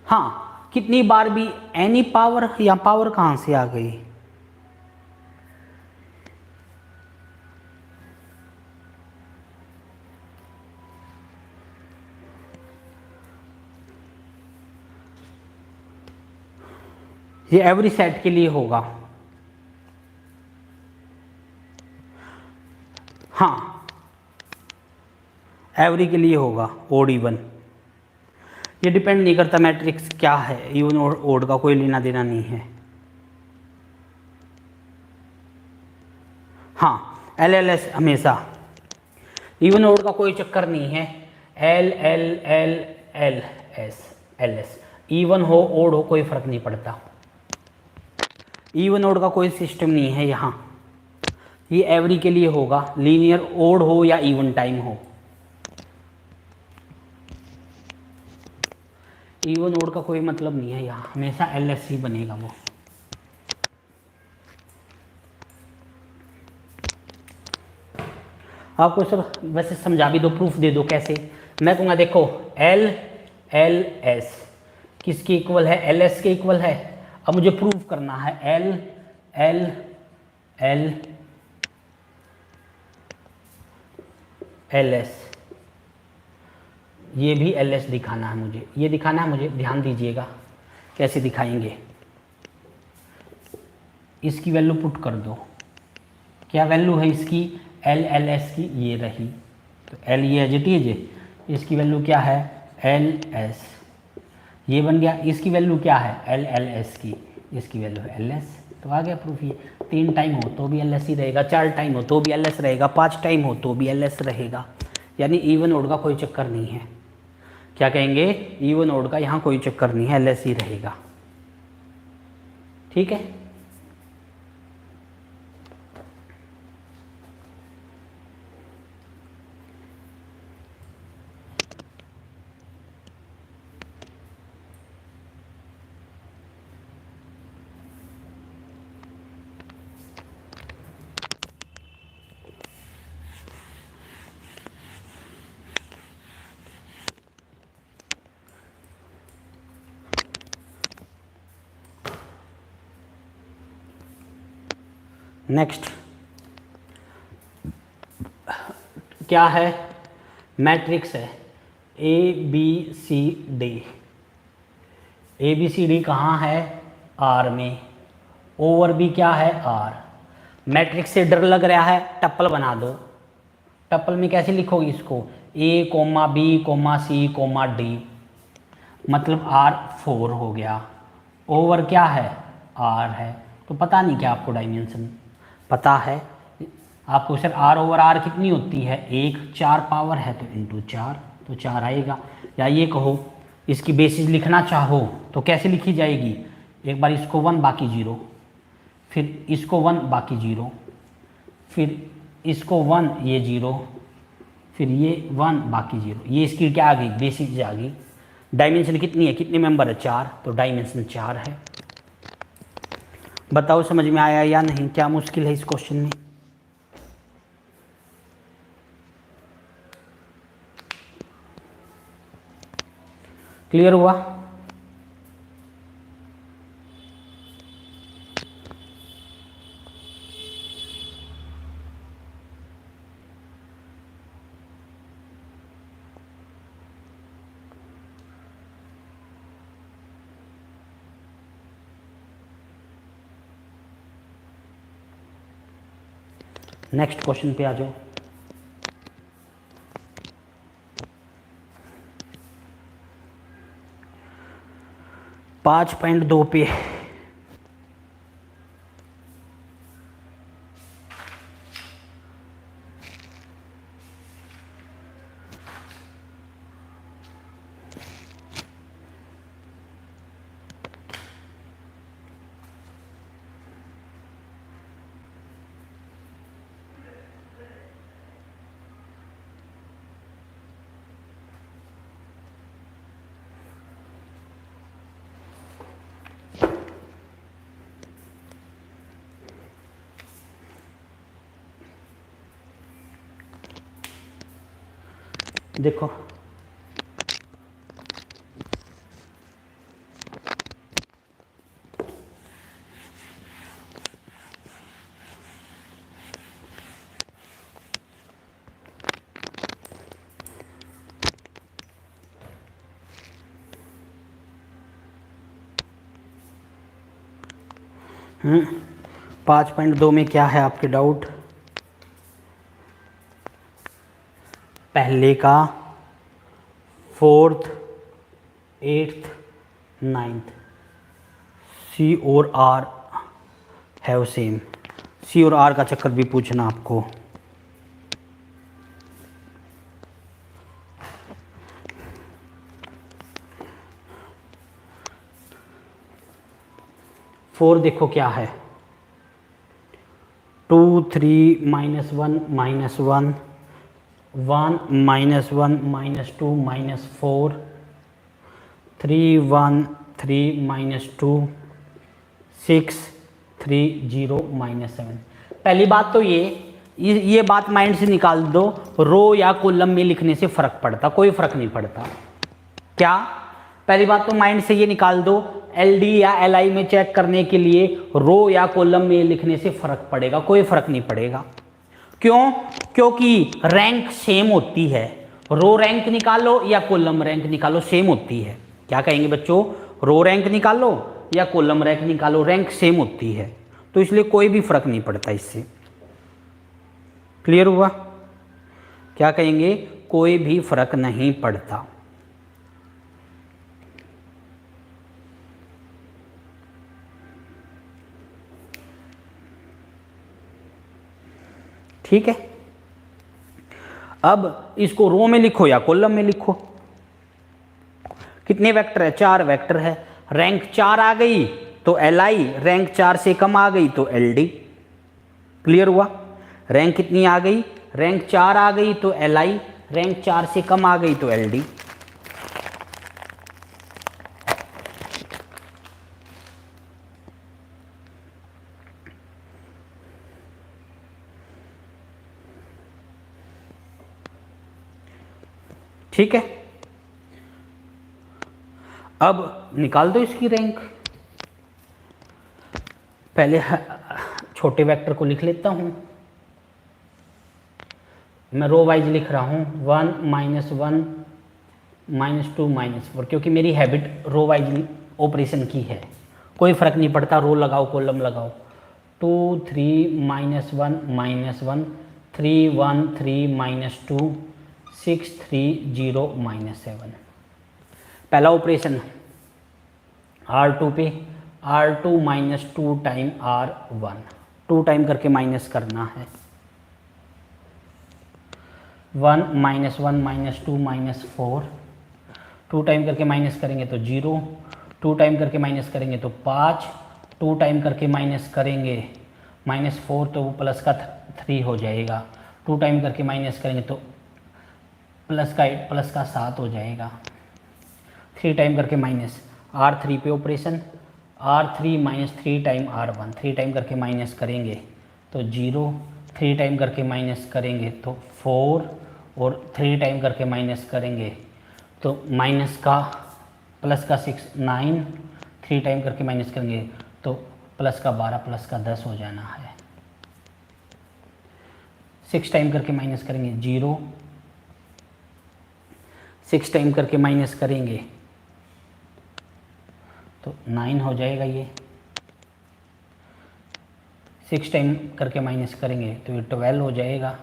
हाँ, कितनी बार भी एनी पावर, या पावर कहां से आ गई? ये एवरी सेट के लिए होगा। हाँ, एवरी के लिए होगा, ओड इवन। ये डिपेंड नहीं करता मैट्रिक्स क्या है, इवन और ओड का कोई लेना देना नहीं है। हाँ, एल एल एस हमेशा, इवन ओड का कोई चक्कर नहीं है। L L L L S L S, even हो ओड हो कोई फर्क नहीं पड़ता। इवन ओड का कोई सिस्टम नहीं है यहाँ। ये एवरी के लिए होगा, लीनियर ओड हो या इवन टाइम हो। इवन ओड का कोई मतलब नहीं है यहाँ, हमेशा एल एस ही बनेगा वो। आपको सब वैसे समझा भी दो, प्रूफ दे दो कैसे। मैं कहूँगा देखो एल एल एस किसके इक्वल है? एल एस के इक्वल है। अब मुझे प्रूफ करना है L L L L S, ये भी एल एस दिखाना है मुझे, ये दिखाना है मुझे। ध्यान दीजिएगा कैसे दिखाएंगे। इसकी वैल्यू पुट कर दो। क्या वैल्यू है इसकी? एल एल एस की ये रही, तो एल ये एज इट इज, इसकी वैल्यू क्या है? एल एस, ये बन गया। इसकी वैल्यू क्या है? एल एल एस की, इसकी वैल्यू है एल एस। तो आ गया प्रूफ। ये 3 टाइम हो तो भी एल एस ही रहेगा, 4 टाइम हो तो भी एल एस रहेगा, 5 टाइम हो तो भी एल एस रहेगा। यानी इवन ओड का कोई चक्कर नहीं है। क्या कहेंगे? इवन ओड का यहाँ कोई चक्कर नहीं है, एल एस ही रहेगा। ठीक है। नेक्स्ट क्या है? मैट्रिक्स है A B C D. A B C D कहाँ है, आर में, ओवर बी क्या है, आर। मैट्रिक्स से डर लग रहा है, टप्पल बना दो। टप्पल में कैसे लिखोगे इसको, A comma B comma C comma D, मतलब आर 4 हो गया। ओवर क्या है, आर है। तो पता नहीं क्या आपको डायमेंशन पता है आपको, सर आर ओवर आर कितनी होती है, 1, 4 पावर है तो इंटू 4, तो 4 आएगा। या ये कहो इसकी बेसिस लिखना चाहो तो कैसे लिखी जाएगी, एक बार इसको 1 बाकी 0, फिर इसको 1 बाकी 0, फिर इसको 1 ये 0, फिर ये 1 बाकी 0, ये इसकी क्या आ गई, बेसिस आ गई। डायमेंशन कितनी है, कितने मेंबर है, 4, तो डायमेंशन 4 है। बताओ समझ में आया या नहीं, क्या मुश्किल है इस क्वेश्चन में। क्लियर हुआ। नेक्स्ट क्वेश्चन पे आ जाओ। पाँच पॉइंट 2 पे देखो, हम्म 5.2 में क्या है आपके डाउट, पहले का 4th 8th 9th सी और आर हैव सेम, सी और आर का चक्कर भी पूछना आपको। फोर देखो क्या है, 2 3 -1 -1 1 -1 -2 -4 3 1 3 -2 6 3 0 -7। पहली बात तो ये बात माइंड से निकाल दो, रो या कॉलम में लिखने से फर्क पड़ता, कोई फर्क नहीं पड़ता। क्या, पहली बात तो माइंड से ये निकाल दो, एलडी या एलआई में चेक करने के लिए रो या कॉलम में लिखने से फर्क पड़ेगा, कोई फर्क नहीं पड़ेगा। क्यों, क्योंकि रैंक सेम होती है, रो रैंक निकालो या कॉलम रैंक निकालो सेम होती है। क्या कहेंगे बच्चों, रो रैंक निकालो या कॉलम रैंक निकालो, रैंक सेम होती है, तो इसलिए कोई भी फर्क नहीं पड़ता इससे। क्लियर हुआ, क्या कहेंगे, कोई भी फर्क नहीं पड़ता। ठीक है, अब इसको रो में लिखो या कॉलम में लिखो। कितने वेक्टर है, 4 वेक्टर है, रैंक 4 आ गई तो एलआई, रैंक 4 से कम आ गई तो एलडी। क्लियर हुआ, रैंक कितनी आ गई, रैंक 4 आ गई तो एलआई, रैंक 4 से कम आ गई तो एलडी। ठीक है, अब निकाल दो इसकी रैंक। पहले छोटे वेक्टर को लिख लेता हूं, मैं रो वाइज लिख रहा हूं, 1 -1 -2 -4, क्योंकि मेरी हैबिट रो वाइज ऑपरेशन की है, कोई फ़र्क नहीं पड़ता, रो लगाओ कॉलम लगाओ। 2 3 -1 3 1 3 -2 6 3 0 -7। पहला ऑपरेशन R2 पे R2 -2 टाइम R1, 2 टाइम करके माइनस करना है। 1 -1 -2 -4, 2 टाइम करके माइनस करेंगे तो 0, 2 टाइम करके माइनस करेंगे तो 5, 2 टाइम करके माइनस करेंगे -4 तो वो प्लस का 3 हो जाएगा, 2 टाइम करके माइनस करेंगे तो प्लस का 7 हो जाएगा। 3 टाइम करके माइनस R3 पे operation, R3 -3 time R1, 3 time करके माइनस करेंगे तो 0, 3 टाइम करके माइनस करेंगे तो 4 और 3 टाइम करके माइनस करेंगे तो माइनस का प्लस का 6 9, 3 टाइम करके माइनस करेंगे तो प्लस का 12 प्लस का 10 हो जाना है। 6 टाइम करके माइनस करेंगे 0, 6 टाइम करके माइनस करेंगे तो 9 हो जाएगा ये। 6 टाइम करके माइनस करेंगे तो ये 12 हो जाएगा,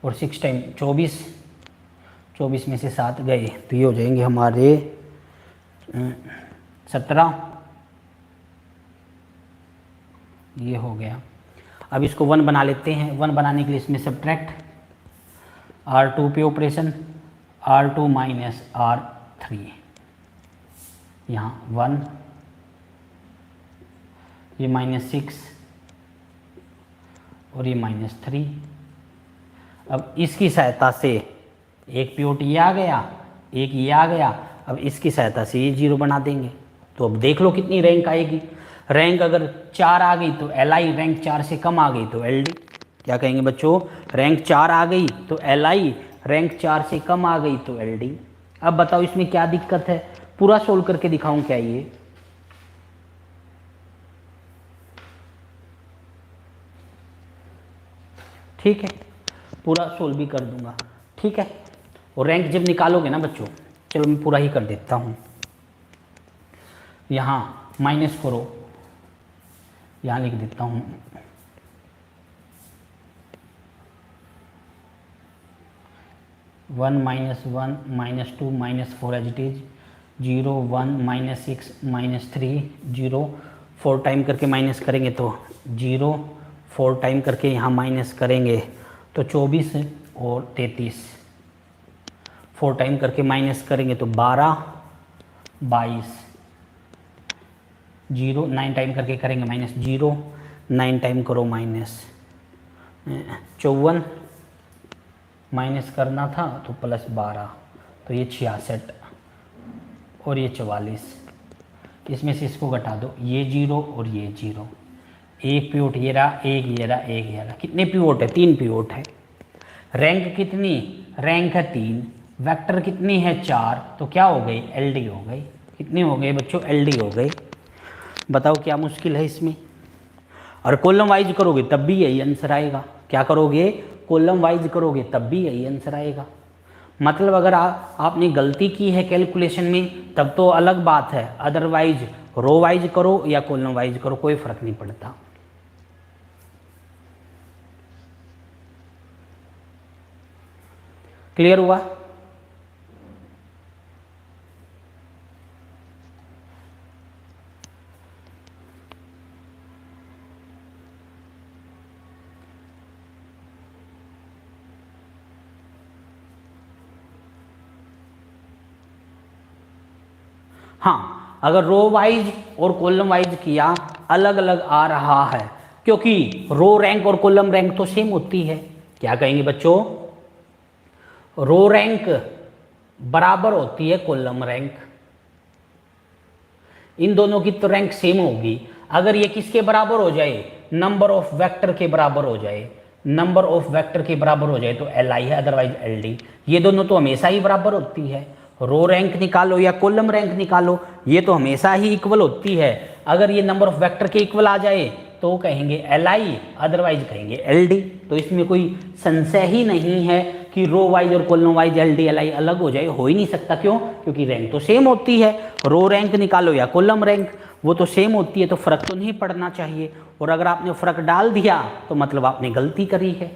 और 6 टाइम 24 में से 7 गए तो ये हो जाएंगे हमारे 17, ये हो गया। अब इसको 1 बना लेते हैं। 1 बनाने के लिए इसमें सब्ट्रैक्ट, R2 पे ऑपरेशन, R2 -R3, यहाँ 1, ये -6 और ये -3। अब इसकी सहायता से एक पिवट ये आ गया, एक ये आ गया, अब इसकी सहायता से ये 0 बना देंगे। तो अब देख लो कितनी रैंक आएगी। रैंक अगर 4 आ गई तो Li, रैंक 4 से कम आ गई तो Ld। क्या कहेंगे बच्चों, रैंक 4 आ गई तो Li, रैंक 4 से कम आ गई तो Ld। अब बताओ इसमें क्या दिक्कत है, पूरा सोल्व करके दिखाऊं क्या ये? ठीक है, पूरा सोल्व भी कर दूंगा, ठीक है। और रैंक जब निकालोगे ना बच्चों, चलो मैं पूरा ही कर देता हूँ। यहाँ माइनस करो, यहाँ लिख देता हूँ -1 -2 -4 एज इट इज, 0 1 -6 -3 0, 4 टाइम करके माइनस करेंगे तो 0, 4 टाइम करके यहाँ माइनस करेंगे तो 24 और 33, 4 टाइम करके माइनस करेंगे तो 12 22, 0 9 टाइम करके करेंगे माइनस 0, 9 टाइम करो माइनस 54, माइनस करना था तो प्लस 12, तो ये 66 और ये 44, इसमें से इसको घटा दो, ये 0 और ये 0, एक पिवट ये रहा, एक ये रहा, एक ये रहा। कितने पिवट है? 3 पिवट है। रैंक कितनी? रैंक है 3, वेक्टर कितनी है? 4, तो क्या हो गई? एलडी हो गई। कितने हो गए बच्चों? एलडी हो गए। बताओ क्या मुश्किल है इसमें? और कॉलम वाइज करोगे तब भी यही आंसर आएगा। क्या करोगे? कॉलम वाइज करोगे तब भी यही आंसर आएगा। मतलब अगर आपने गलती की है कैलकुलेशन में तब तो अलग बात है, अदरवाइज रो वाइज करो या कॉलम वाइज करो कोई फर्क नहीं पड़ता। क्लियर हुआ? हाँ, अगर रो वाइज और कॉलम वाइज किया अलग अलग आ रहा है, क्योंकि रो रैंक और कॉलम रैंक तो सेम होती है। क्या कहेंगे बच्चों? रो रैंक बराबर होती है कॉलम रैंक। इन दोनों की तो रैंक सेम होगी। अगर ये किसके बराबर हो जाए? नंबर ऑफ वेक्टर के बराबर हो जाए, नंबर ऑफ वेक्टर के बराबर हो जाए तो Li है, अदरवाइज LD। ये दोनों तो हमेशा ही बराबर होती है। रो रैंक निकालो या कॉलम रैंक निकालो, ये तो हमेशा ही इक्वल होती है। अगर ये नंबर ऑफ वेक्टर के इक्वल आ जाए तो कहेंगे एल आई, अदरवाइज कहेंगे एल डी। तो इसमें कोई संशय ही नहीं है कि रो वाइज और column wise L D L I अलग हो जाए, हो ही नहीं सकता। क्यों? क्योंकि रैंक तो सेम होती है, रो रैंक निकालो या कॉलम रैंक, वो तो सेम होती है, तो फर्क तो नहीं पड़ना चाहिए। और अगर आपने फर्क डाल दिया तो मतलब आपने गलती करी है।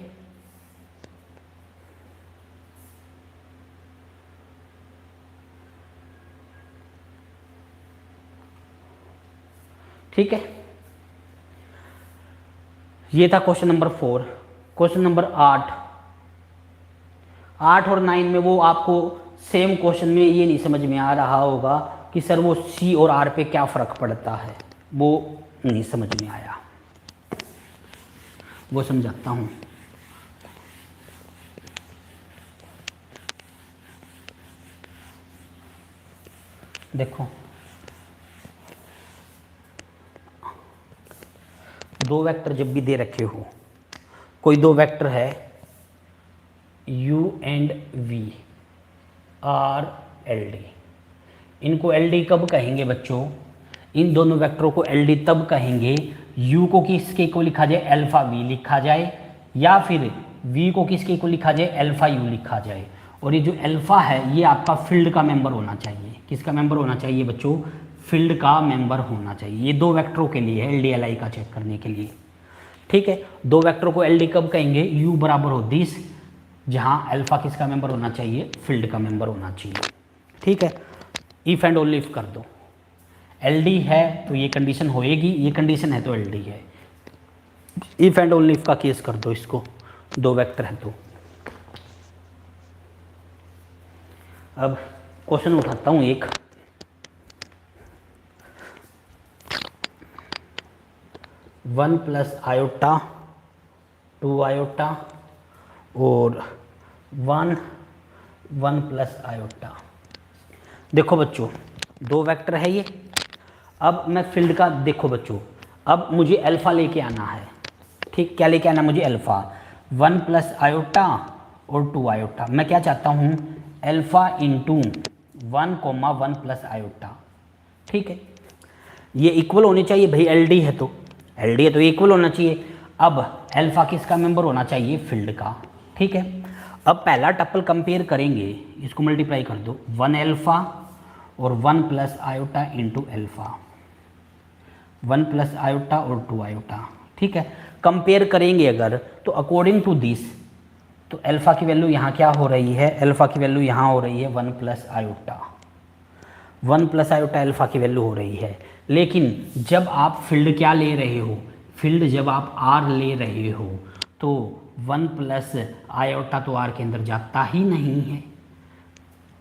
ठीक है, ये था क्वेश्चन नंबर 4। क्वेश्चन नंबर 8 और 9 में वो आपको सेम क्वेश्चन में ये नहीं समझ में आ रहा होगा कि सर वो सी और आर पे क्या फ़र्क पड़ता है, वो नहीं समझ में आया, वो समझाता हूँ। देखो, दो वेक्टर जब भी दे रखे हो, कोई दो वेक्टर है u and v are L D, इनको एल डी कब कहेंगे बच्चों? इन दोनों वेक्टरों को एल डी तब कहेंगे u को किसके को लिखा जाए, अल्फा v लिखा जाए, या फिर v को किसके को लिखा जाए, अल्फा u लिखा जाए। और ये जो अल्फा है ये आपका फील्ड का मेंबर होना चाहिए। किसका मेंबर होना चाहिए बच्चों? फील्ड का मेंबर होना चाहिए। ये दो वेक्टरों के लिए है, एल डी एल आई का चेक करने के लिए। ठीक है, दो वेक्टरों को एल डी कब कहेंगे? u बराबर हो दिस, जहाँ अल्फा किसका मेंबर होना चाहिए, फील्ड का मेंबर होना चाहिए। ठीक है, इफ एंड ओनली इफ कर दो। एल डी है तो ये कंडीशन होएगी, ये कंडीशन है तो एल डी है। इफ एंड ओनली इफ का केस कर दो इसको, दो वेक्टर है तो। अब क्वेश्चन उठाता हूँ एक, one plus iota, two iota और वन प्लस आयोटा। देखो बच्चों, दो वेक्टर है ये। अब मैं फील्ड का, देखो बच्चों, अब मुझे अल्फा लेके आना है। ठीक, क्या लेके आना मुझे? अल्फा। वन प्लस आयोटा और टू आयोटा। मैं क्या चाहता हूँ? Alpha into 1 plus iota. ठीक है, ये इक्वल होने चाहिए भाई, एल डी है तो, एल डी है तो इक्वल होना चाहिए। अब अल्फा किसका मेंबर होना चाहिए? फील्ड का। ठीक है, अब पहला टप्पल कंपेयर करेंगे, इसको मल्टीप्लाई कर दो, 1 अल्फा और 1 plus iota into alpha, 1 plus iota और 2 आयोटा। ठीक है, कंपेयर करेंगे अगर तो अकॉर्डिंग टू दिस, तो अल्फा की वैल्यू यहाँ क्या हो रही है? अल्फा की वैल्यू यहाँ हो रही है 1 plus iota, 1 plus iota alpha की वैल्यू हो रही है। लेकिन जब आप फील्ड क्या ले रहे हो, फील्ड जब आप आर ले रहे हो तो 1 प्लस आयोटा तो आर के अंदर जाता ही नहीं है।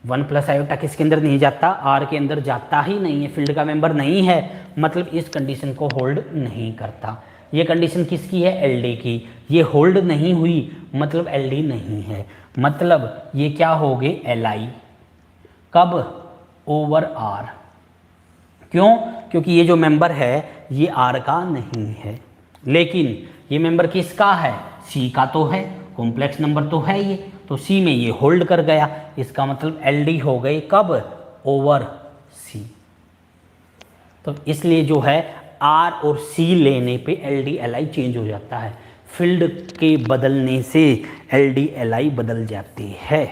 1 प्लस आयोटा किसके अंदर नहीं जाता? आर के अंदर जाता ही नहीं है, फील्ड का मेंबर नहीं है, मतलब इस कंडीशन को होल्ड नहीं करता। ये कंडीशन किसकी है? एल डी की। ये होल्ड नहीं हुई मतलब एल डी नहीं है, मतलब ये क्या हो गए? L I. कब? Over R. क्यों? क्योंकि ये जो मेंबर है ये आर का नहीं है, लेकिन ये मेंबर किसका है? सी का तो है, कॉम्प्लेक्स नंबर तो है ये, तो सी में ये होल्ड कर गया, इसका मतलब एल डी हो गए कब? ओवर सी। तो इसलिए जो है आर और सी लेने पे L D L I change हो जाता है, फील्ड के बदलने से एल डी एल आई बदल जाती है।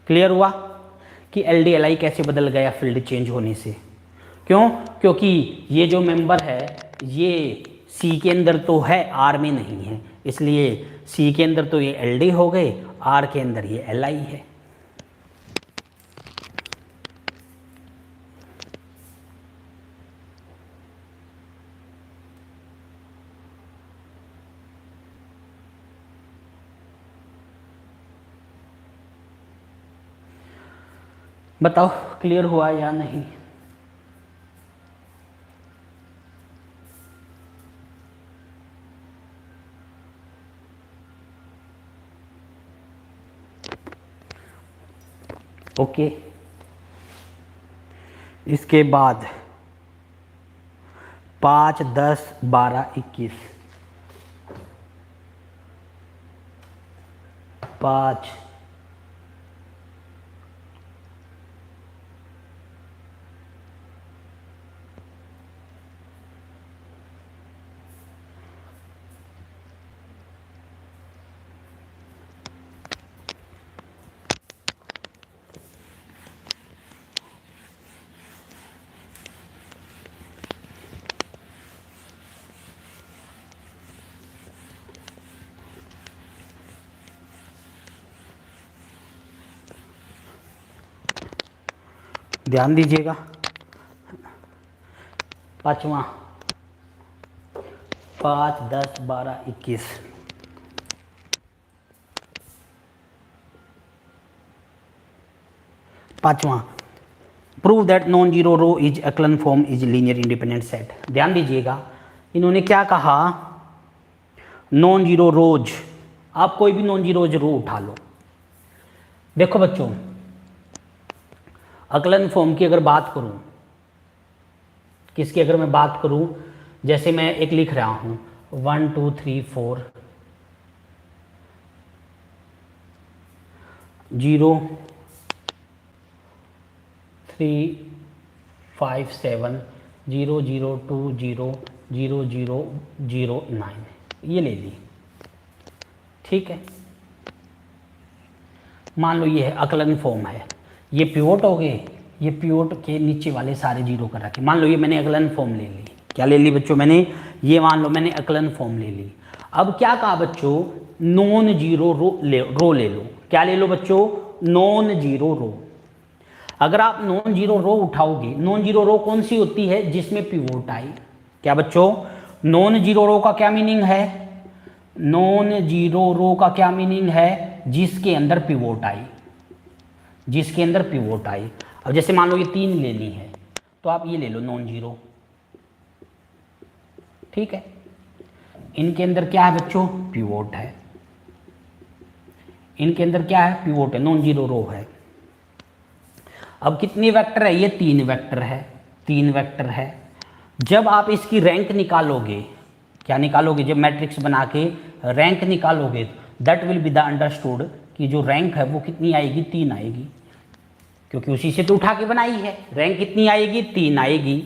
क्लियर हुआ कि एल डी एल आई कैसे बदल गया फील्ड चेंज होने से? क्यों? क्योंकि ये जो मेंबर है ये सी के अंदर तो है, आर में नहीं है, इसलिए सी के अंदर तो ये एल डी हो गए, आर के अंदर ये एल आई है। बताओ क्लियर हुआ या नहीं? ओके, इसके बाद 5, 10, 12, 21, 5, 10, ध्यान दीजिएगा। पांचवा, 5, 10, 12, 21। पांचवा, prove that non zero row is echelon form is linear independent set. ध्यान दीजिएगा, इन्होंने क्या कहा, नॉन जीरो रोज, आप कोई भी नॉन जीरो रो उठा लो। देखो बच्चों, अकलन फॉर्म की अगर बात करूं, किसकी अगर मैं बात करूं, जैसे मैं एक लिख रहा हूं 1 2 3 4 0 3 5 7 0 0 2 0 0 0 0 9, ये ले ली, ठीक है। मान लो ये है अकलन फॉर्म है, ये पिवोट हो गए, ये पिवोट के नीचे वाले सारे जीरो कर रखे। मान लो ये मैंने अकलन फॉर्म ले ली, क्या ले ली बच्चों मैंने, ये मान लो मैंने अकलन फॉर्म ले ली। अब क्या कहा बच्चों, नॉन जीरो रो ले लो। क्या ले लो बच्चों, नॉन जीरो रो। अगर आप नॉन जीरो रो उठाओगे, नॉन जीरो रो कौन सी होती है, जिसमें पिवोट आई। क्या बच्चों, नॉन जीरो रो का क्या मीनिंग है, नॉन जीरो रो का क्या मीनिंग है, जिसके अंदर पिवोट आई, जिसके अंदर पिवोट आई। अब जैसे मान लो ये 3 लेनी है, तो आप ये ले लो नॉन जीरो, ठीक है। इनके अंदर क्या है बच्चों, पिवोट है, इनके अंदर क्या है, पिवोट है, नॉन जीरो रो है। अब कितनी वेक्टर है, ये 3 वेक्टर है, 3 वेक्टर है। जब आप इसकी रैंक निकालोगे, क्या निकालोगे, जब मैट्रिक्स बना के रैंक निकालोगे, that will be the understood कि जो रैंक है वो कितनी आएगी, 3 आएगी, क्योंकि उसी से तो उठा के बनाई है। रैंक कितनी आएगी, 3 आएगी।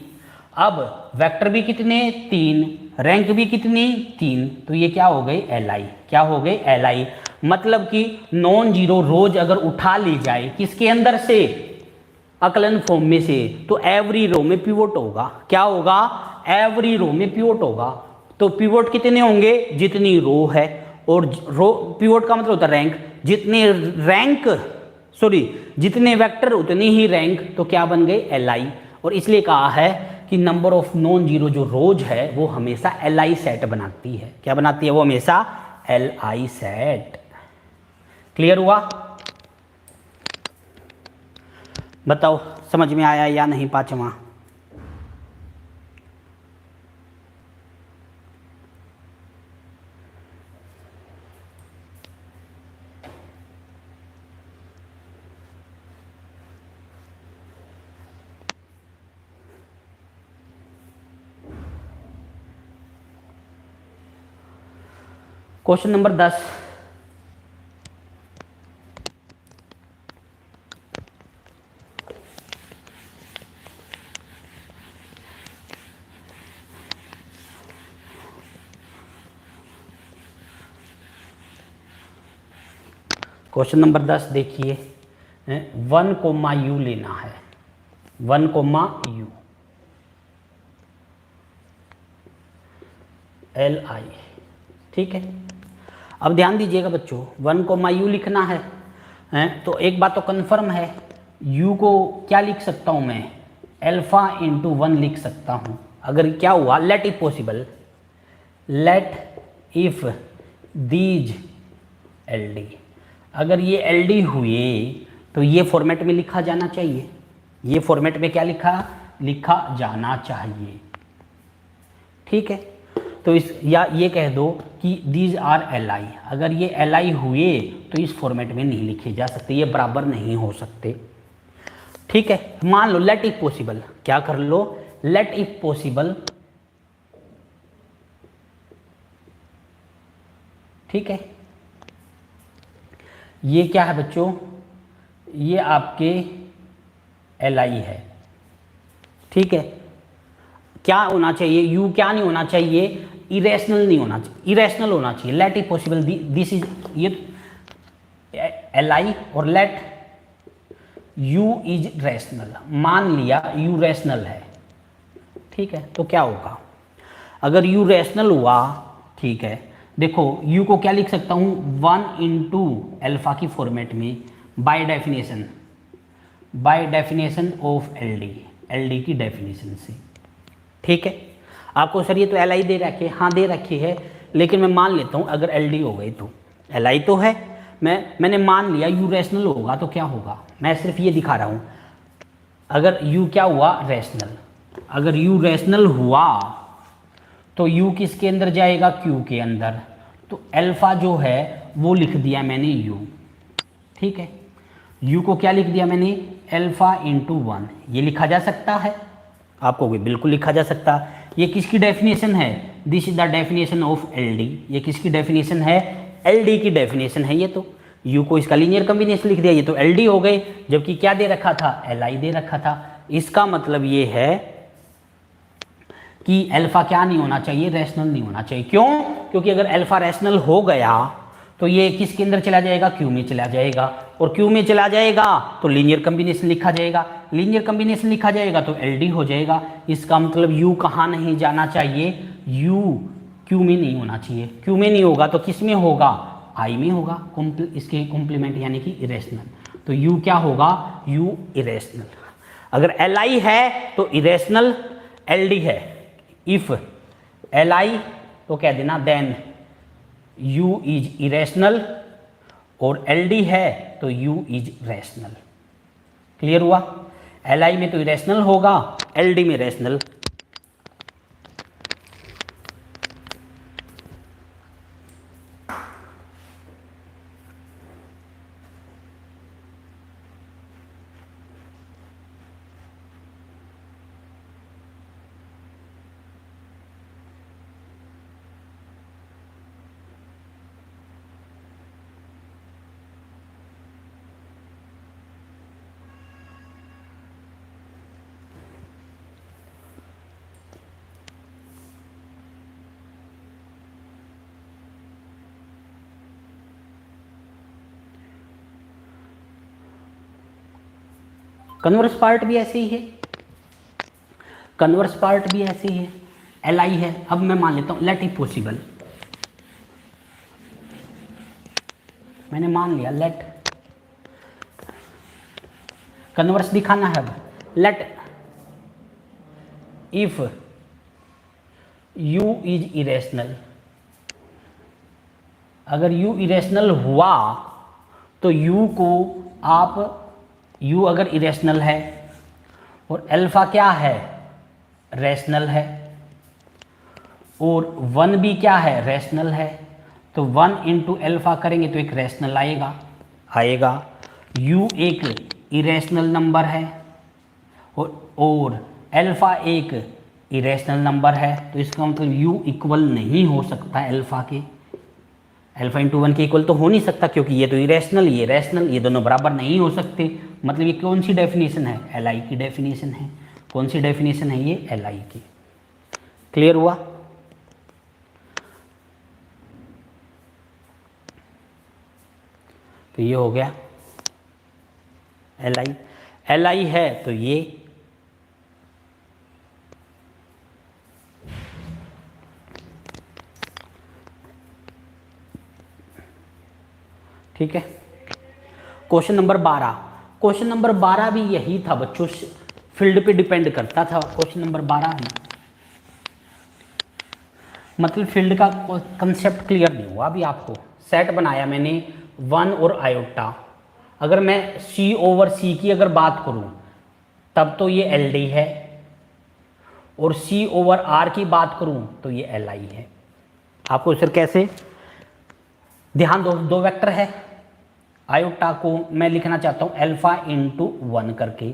अब वेक्टर भी कितने, 3, रैंक भी कितनी, 3, तो ये क्या हो गई, Li। क्या हो गई, Li। मतलब कि नॉन जीरो रोज अगर उठा ली जाए किसके अंदर से, अकलन फॉर्म में से, तो एवरी रो में पिवोट होगा। क्या होगा, एवरी रो में पिवोट होगा। तो पिवोट कितने होंगे, जितनी रो है, और रो पिवोट का मतलब होता है रैंक, जितने रैंक जितने वेक्टर उतनी ही रैंक, तो क्या बन गए, Li। और इसलिए कहा है कि नंबर ऑफ नॉन जीरो जो रोज है वो हमेशा Li सेट बनाती है। क्या बनाती है, वो हमेशा Li सेट। क्लियर हुआ, बताओ समझ में आया या नहीं। पांचवा, क्वेश्चन नंबर 10, क्वेश्चन नंबर 10 देखिए, 1 कोमा यू लेना है, 1 कोमा यू, Li, ठीक है। अब ध्यान दीजिएगा बच्चों, 1 कोमा यू लिखना है, तो एक बात तो कन्फर्म है, u को क्या लिख सकता हूँ मैं, अल्फा इंटू 1 लिख सकता हूँ। अगर क्या हुआ, let if possible, let if these LD, अगर ये LD हुए तो ये फॉर्मेट में लिखा जाना चाहिए, ये फॉर्मेट में क्या लिखा जाना चाहिए, ठीक है। तो इस या ये कह दो कि दीज आर Li, अगर ये Li हुए तो इस फॉर्मेट में नहीं लिखे जा सकते, ये बराबर नहीं हो सकते, ठीक है। मान लो लेट इफ पॉसिबल, क्या कर लो, लेट इफ पॉसिबल, ठीक है। ये क्या है बच्चों, ये आपके Li है, ठीक है। क्या होना चाहिए, u क्या नहीं होना चाहिए, इरेशनल नहीं होना चाहिए, इरेशनल होना चाहिए। Let if possible, this is ये Li, और लेट u इज रेशनल, मान लिया u रेशनल है, ठीक है। तो क्या होगा, अगर u रेशनल हुआ, ठीक है, देखो u को क्या लिख सकता हूँ, 1 इंटू अल्फा की फॉर्मेट में, by definition by definition of LD, LD की डेफिनेशन से। ठीक है, आपको सर ये तो एल आई दे रखी है, हाँ दे रखी है, लेकिन मैं मान लेता हूँ अगर एल डी हो गई तो एल आई तो है, मैंने मान लिया यू रैशनल होगा तो क्या होगा, मैं सिर्फ ये दिखा रहा हूँ। अगर यू क्या हुआ, रैशनल, अगर यू रैशनल हुआ तो यू किसके अंदर जाएगा, क्यू के अंदर, तो अल्फा जो है वो लिख दिया मैंने यू। ठीक है, यू को क्या लिख दिया मैंने, अल्फा इंटू 1, ये लिखा जा सकता है, आपको भी बिल्कुल लिखा जा सकता है। ये किसकी डेफिनेशन है, this is the definition of LD, ये किसकी डेफिनेशन है, एलडी की डेफिनेशन है ये तो। यू को इसका लीनियर कॉम्बिनेशन लिख दिया, ये तो एलडी हो गए, जबकि क्या दे रखा था, एलआई दे रखा था। इसका मतलब ये है कि अल्फा क्या नहीं होना चाहिए, रैशनल नहीं होना चाहिए। क्यों, क्योंकि अगर अल्फा रैशनल हो गया तो ये किसके अंदर चला जाएगा, क्यू में चला जाएगा, और क्यू में चला जाएगा तो लीनियर कॉम्बिनेशन लिखा जाएगा, लीनियर कॉम्बिनेशन लिखा जाएगा तो एलडी हो जाएगा। इसका मतलब यू कहाँ नहीं जाना चाहिए, यू क्यू में नहीं होना चाहिए, क्यू में नहीं होगा तो किस में होगा, आई में होगा, इसके कॉम्प्लीमेंट यानी कि इरेशनल। तो यू क्या होगा, यू इरेशनल। अगर एल आई है तो इरेशनल, एल डी है, इफ एल आई तो कह देना देन यू इज इरेशनल, और एल डी है तो यू इज रैशनल। क्लियर हुआ, एल आई में तो इरेशनल होगा, एल डी में रैशनल। कन्वर्स पार्ट भी ऐसे ही है, कन्वर्स पार्ट भी ऐसे ही है, एल आई है। अब मैं मान लेता हूं लेट इट पॉसिबल, मैंने मान लिया लेट, कन्वर्स दिखाना है अब, let if U is irrational, अगर यू इरेशनल हुआ तो यू को आप, यू अगर इरेशनल है और अल्फा क्या है, रैशनल है, और 1 भी क्या है, रैशनल है, तो 1 इंटू अल्फा करेंगे तो एक रैशनल आएगा। यू एक इरेशनल नंबर है और अल्फा एक इरेशनल नंबर है, तो इसका मतलब यू इक्वल नहीं हो सकता अल्फा के, अल्फा इंटू 1 के इक्वल तो हो नहीं सकता, क्योंकि ये तो इरेशनल, ये रैशनल, ये दोनों बराबर नहीं हो सकते। मतलब ये कौन सी डेफिनेशन है, एल आई की डेफिनेशन है। कौन सी डेफिनेशन है ये, एल आई की। क्लियर हुआ, तो ये हो गया एल आई, एल आई है तो ये, ठीक है। क्वेश्चन नंबर 12, क्वेश्चन नंबर 12 भी यही था बच्चों, फील्ड पे डिपेंड करता था क्वेश्चन नंबर 12 भी, मतलब फील्ड का कंसेप्ट क्लियर नहीं हुआ अभी आपको। सेट बनाया मैंने 1 और आयोटा, अगर मैं C ओवर C की अगर बात करूं तब तो ये एल डी है, और C ओवर R की बात करूं तो ये एल आई है। आपको सर कैसे, ध्यान दो, 2 वेक्टर है, आयोटा को मैं लिखना चाहता हूं अल्फा इंटू 1 करके।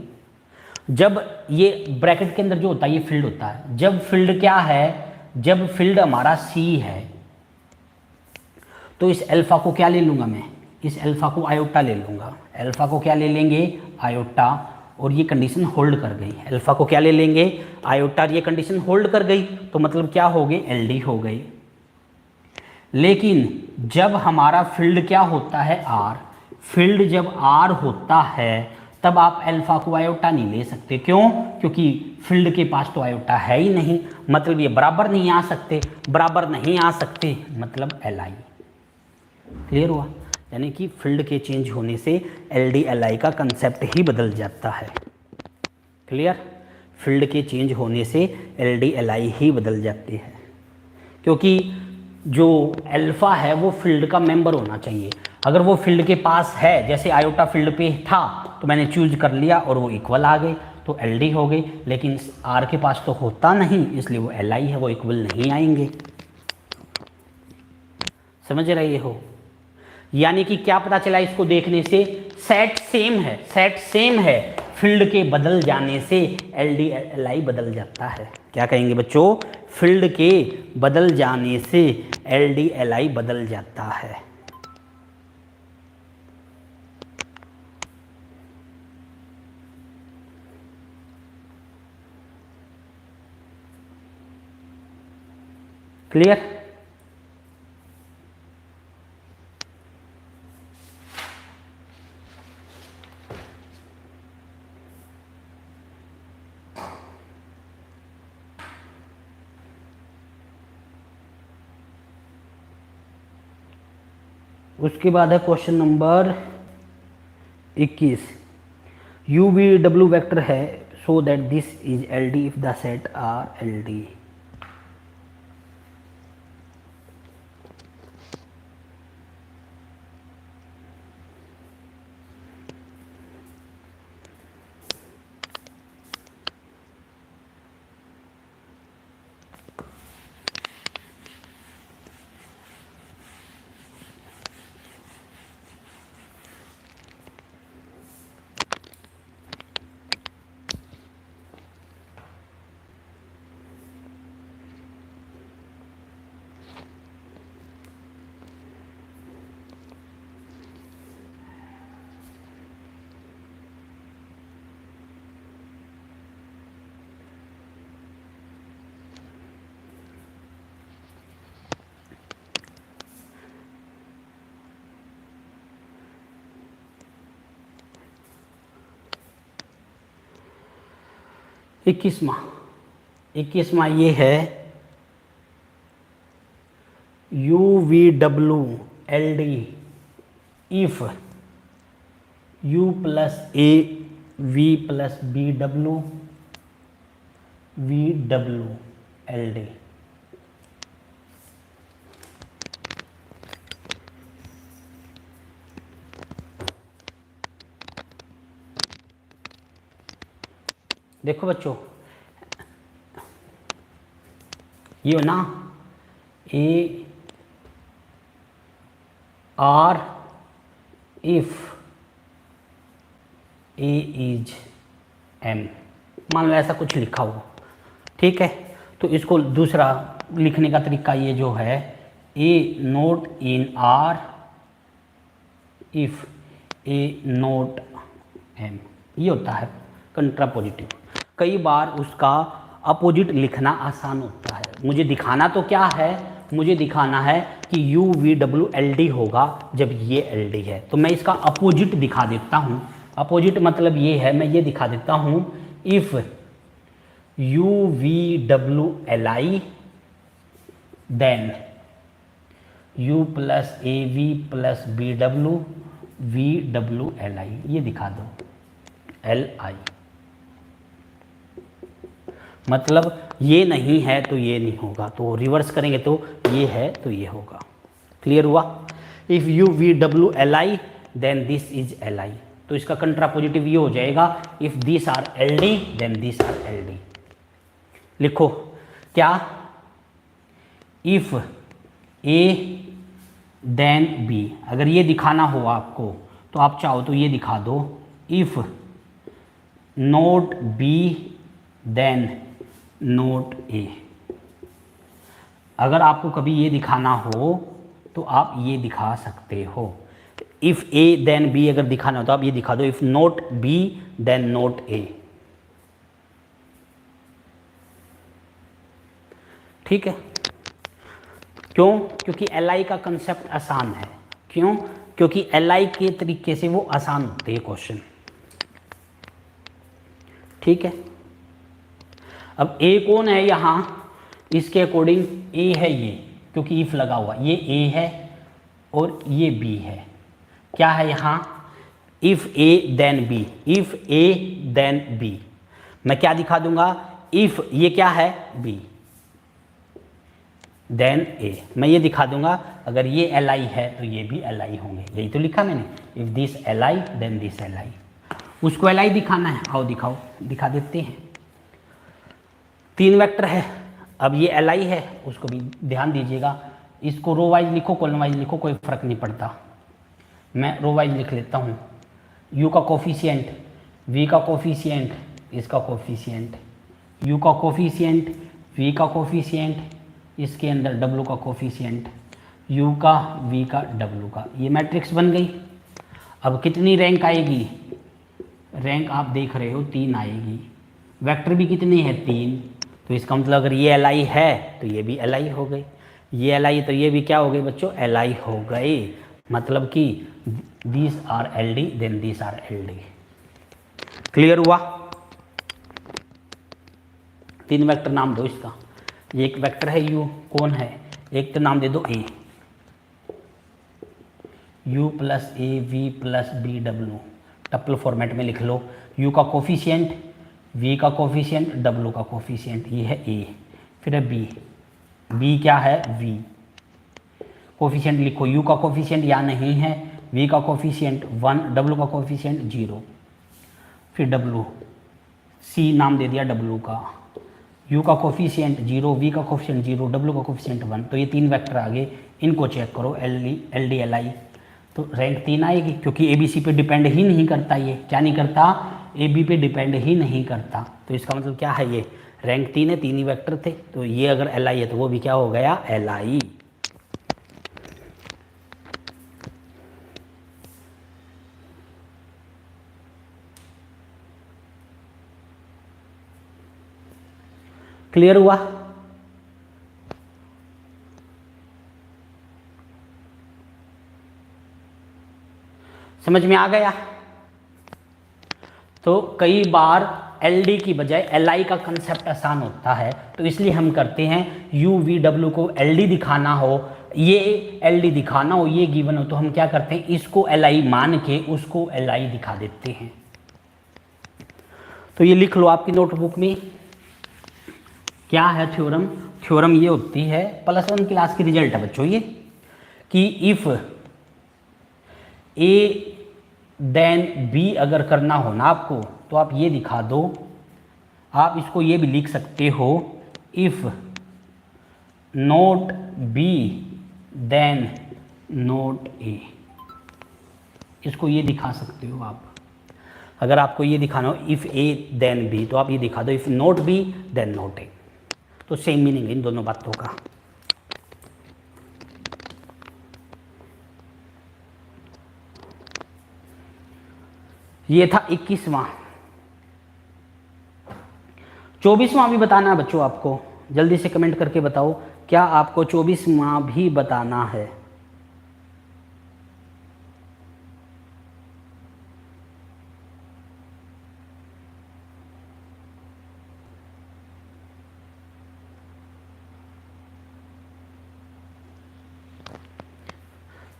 जब ये ब्रैकेट के अंदर जो होता है ये फील्ड होता है, जब फील्ड क्या है, जब फील्ड हमारा C है तो इस अल्फा को क्या ले लूंगा मैं, इस अल्फा को आयोटा ले लूंगा, अल्फा को क्या ले लेंगे, आयोटा, और ये कंडीशन होल्ड कर गई, अल्फा को क्या ले लेंगे, आयोटा, ये कंडीशन होल्ड कर गई, तो मतलब क्या हो गए, एल डी हो गई। लेकिन जब हमारा फील्ड क्या होता है, R, फील्ड जब R होता है तब आप अल्फा को आयोटा नहीं ले सकते। क्यों, क्योंकि फील्ड के पास तो आयोटा है ही नहीं, मतलब ये बराबर नहीं आ सकते, बराबर नहीं आ सकते मतलब एल आई। क्लियर हुआ, यानी कि फील्ड के चेंज होने से एल डी एल आई का कंसेप्ट ही बदल जाता है। क्लियर? फील्ड के चेंज होने से एल डी एल आई ही बदल जाती है, क्योंकि जो अल्फा है वो फील्ड का मेंबर होना चाहिए। अगर वो फील्ड के पास है, जैसे आयोटा फील्ड पे था तो मैंने चूज कर लिया और वो इक्वल आ गई तो एल डी हो गई, लेकिन आर के पास तो होता नहीं इसलिए वो एल आई है, वो इक्वल नहीं आएंगे। समझ रहे हो? यानी कि क्या पता चला इसको देखने से, सेट सेम है, सेट सेम है, फील्ड के बदल जाने से एल डी एल आई बदल जाता है। क्या कहेंगे बच्चों? फील्ड के बदल जाने से एल डी एल आई बदल जाता है। क्लियर? उसके बाद है question number 21। U V W vector है so that this is L D if the set are L D. इक्कीसवां ये है U V W L D if U plus A V plus B W V W L D. देखो बच्चों, ये हो ना A R if A is M, मान लो ऐसा कुछ लिखा हो, ठीक है। तो इसको दूसरा लिखने का तरीका ये जो है, A not in R if A not M, ये होता है कंट्रापोजिटिव। कई बार उसका अपोजिट लिखना आसान होता है। मुझे दिखाना तो क्या है, मुझे दिखाना है कि you V W L D होगा जब ये एल डी है, तो मैं इसका अपोजिट दिखा देता हूँ। अपोजिट मतलब ये है, मैं ये दिखा देता हूँ, if U V W L I then U plus A V plus B W V W L I, ये दिखा दो एल आई। मतलब ये नहीं है तो ये नहीं होगा, तो रिवर्स करेंगे तो ये है तो ये होगा। क्लियर हुआ? If U V W L I then this is L I, तो इसका कंट्रापोजिटिव ये हो जाएगा, if this are L D then this are L D. लिखो क्या, इफ ए देन बी। अगर ये दिखाना हो आपको तो आप चाहो तो ये दिखा दो, if not B then not A. अगर आपको कभी ये दिखाना हो तो आप ये दिखा सकते हो, इफ़ ए देन बी अगर दिखाना हो तो आप ये दिखा दो, if not B then not A. ठीक है? क्यों? क्योंकि एल आई का कंसेप्ट आसान है। क्यों? क्योंकि एल आई के तरीके से वो आसान होते हैं क्वेश्चन। ठीक है? अब ए कौन है यहाँ, इसके अकॉर्डिंग ए है ये, क्योंकि इफ लगा हुआ, ये ए है और ये बी है। क्या है यहाँ, if A then B, if A then B. मैं क्या दिखा दूंगा, इफ ये क्या है बी देन ए, मैं ये दिखा दूंगा अगर ये एल आई है तो ये भी एल आई होंगे, यही तो लिखा मैंने, if this L I then this L I. उसको एल आई दिखाना है, आओ दिखाओ, दिखा देते हैं। 3 वेक्टर है, अब ये एल आई है, उसको भी ध्यान दीजिएगा, इसको रो वाइज लिखो कॉलम वाइज लिखो कोई फर्क नहीं पड़ता, मैं रो वाइज लिख लेता हूँ। u का कोफिशिएंट, v का कोफिशिएंट, इसका कोफिशिएंट, u का कोफिशिएंट, v का कोफिशिएंट, इसके अंदर w का कोफिशिएंट, u का, v का, w का, ये मैट्रिक्स बन गई। अब कितनी रैंक आएगी, रैंक आप देख रहे हो 3 आएगी, वेक्टर भी कितने हैं 3, तो इसका मतलब अगर ये एल आई है तो ये एल आई हो गई, ये एल आई तो ये भी क्या हो गई बच्चों, एल आई हो गए। मतलब कि these are L D then these are L D. Clear हुआ। 3 वेक्टर नाम दो इसका, एक वेक्टर है u, कौन है, एक तो नाम दे दो a, u plus A V plus B W, tuple format में लिख लो। u का कोफिशिएंट, v का कोफिशिएंट, w का कोफिशिएंट, ये है a, फिर है b क्या है v, कोफिशिएंट लिखो, u का कोफिशिएंट या नहीं है, v का कोफिशिएंट 1, w का कोफिशिएंट 0, फिर w, c नाम दे दिया w का, u का कोफिशिएंट 0, v का कोफिशिएंट 0, w का कोफिशिएंट 1, तो ये 3 वेक्टर आ गए, इनको चेक करो एल डी एल आई, तो रैंक 3 आएगी, क्योंकि ए बी सी पे डिपेंड ही नहीं करता, ये क्या नहीं करता, ए बी पे डिपेंड ही नहीं करता, तो इसका मतलब क्या है, ये रैंक 3 है, 3 ही वेक्टर थे, तो ये अगर एल आई है तो वो भी क्या हो गया एल आई। क्लियर हुआ। समझ में आ गया। तो कई बार LD की बजाय LI का कंसेप्ट आसान होता है, तो इसलिए हम करते हैं UVW को LD दिखाना हो, ये LD दिखाना हो, ये गिवन हो, तो हम क्या करते हैं, इसको LI मान के उसको LI दिखा देते हैं। तो ये लिख लो आपकी नोटबुक में, क्या है थ्योरम, थ्योरम ये होती है, +1 क्लास की रिजल्ट है बच्चों ये, कि इफ ए देन बी अगर करना हो ना आपको, तो आप ये दिखा दो, आप इसको ये भी लिख सकते हो, if not B then not A, इसको ये दिखा सकते हो आप। अगर आपको ये दिखाना हो इफ ए देन बी, तो आप ये दिखा दो if not B then not A, तो सेम मीनिंग है इन दोनों बातों का। ये था 21वां। 24वां भी बताना है बच्चों आपको, जल्दी से कमेंट करके बताओ, क्या आपको 24वां भी बताना है।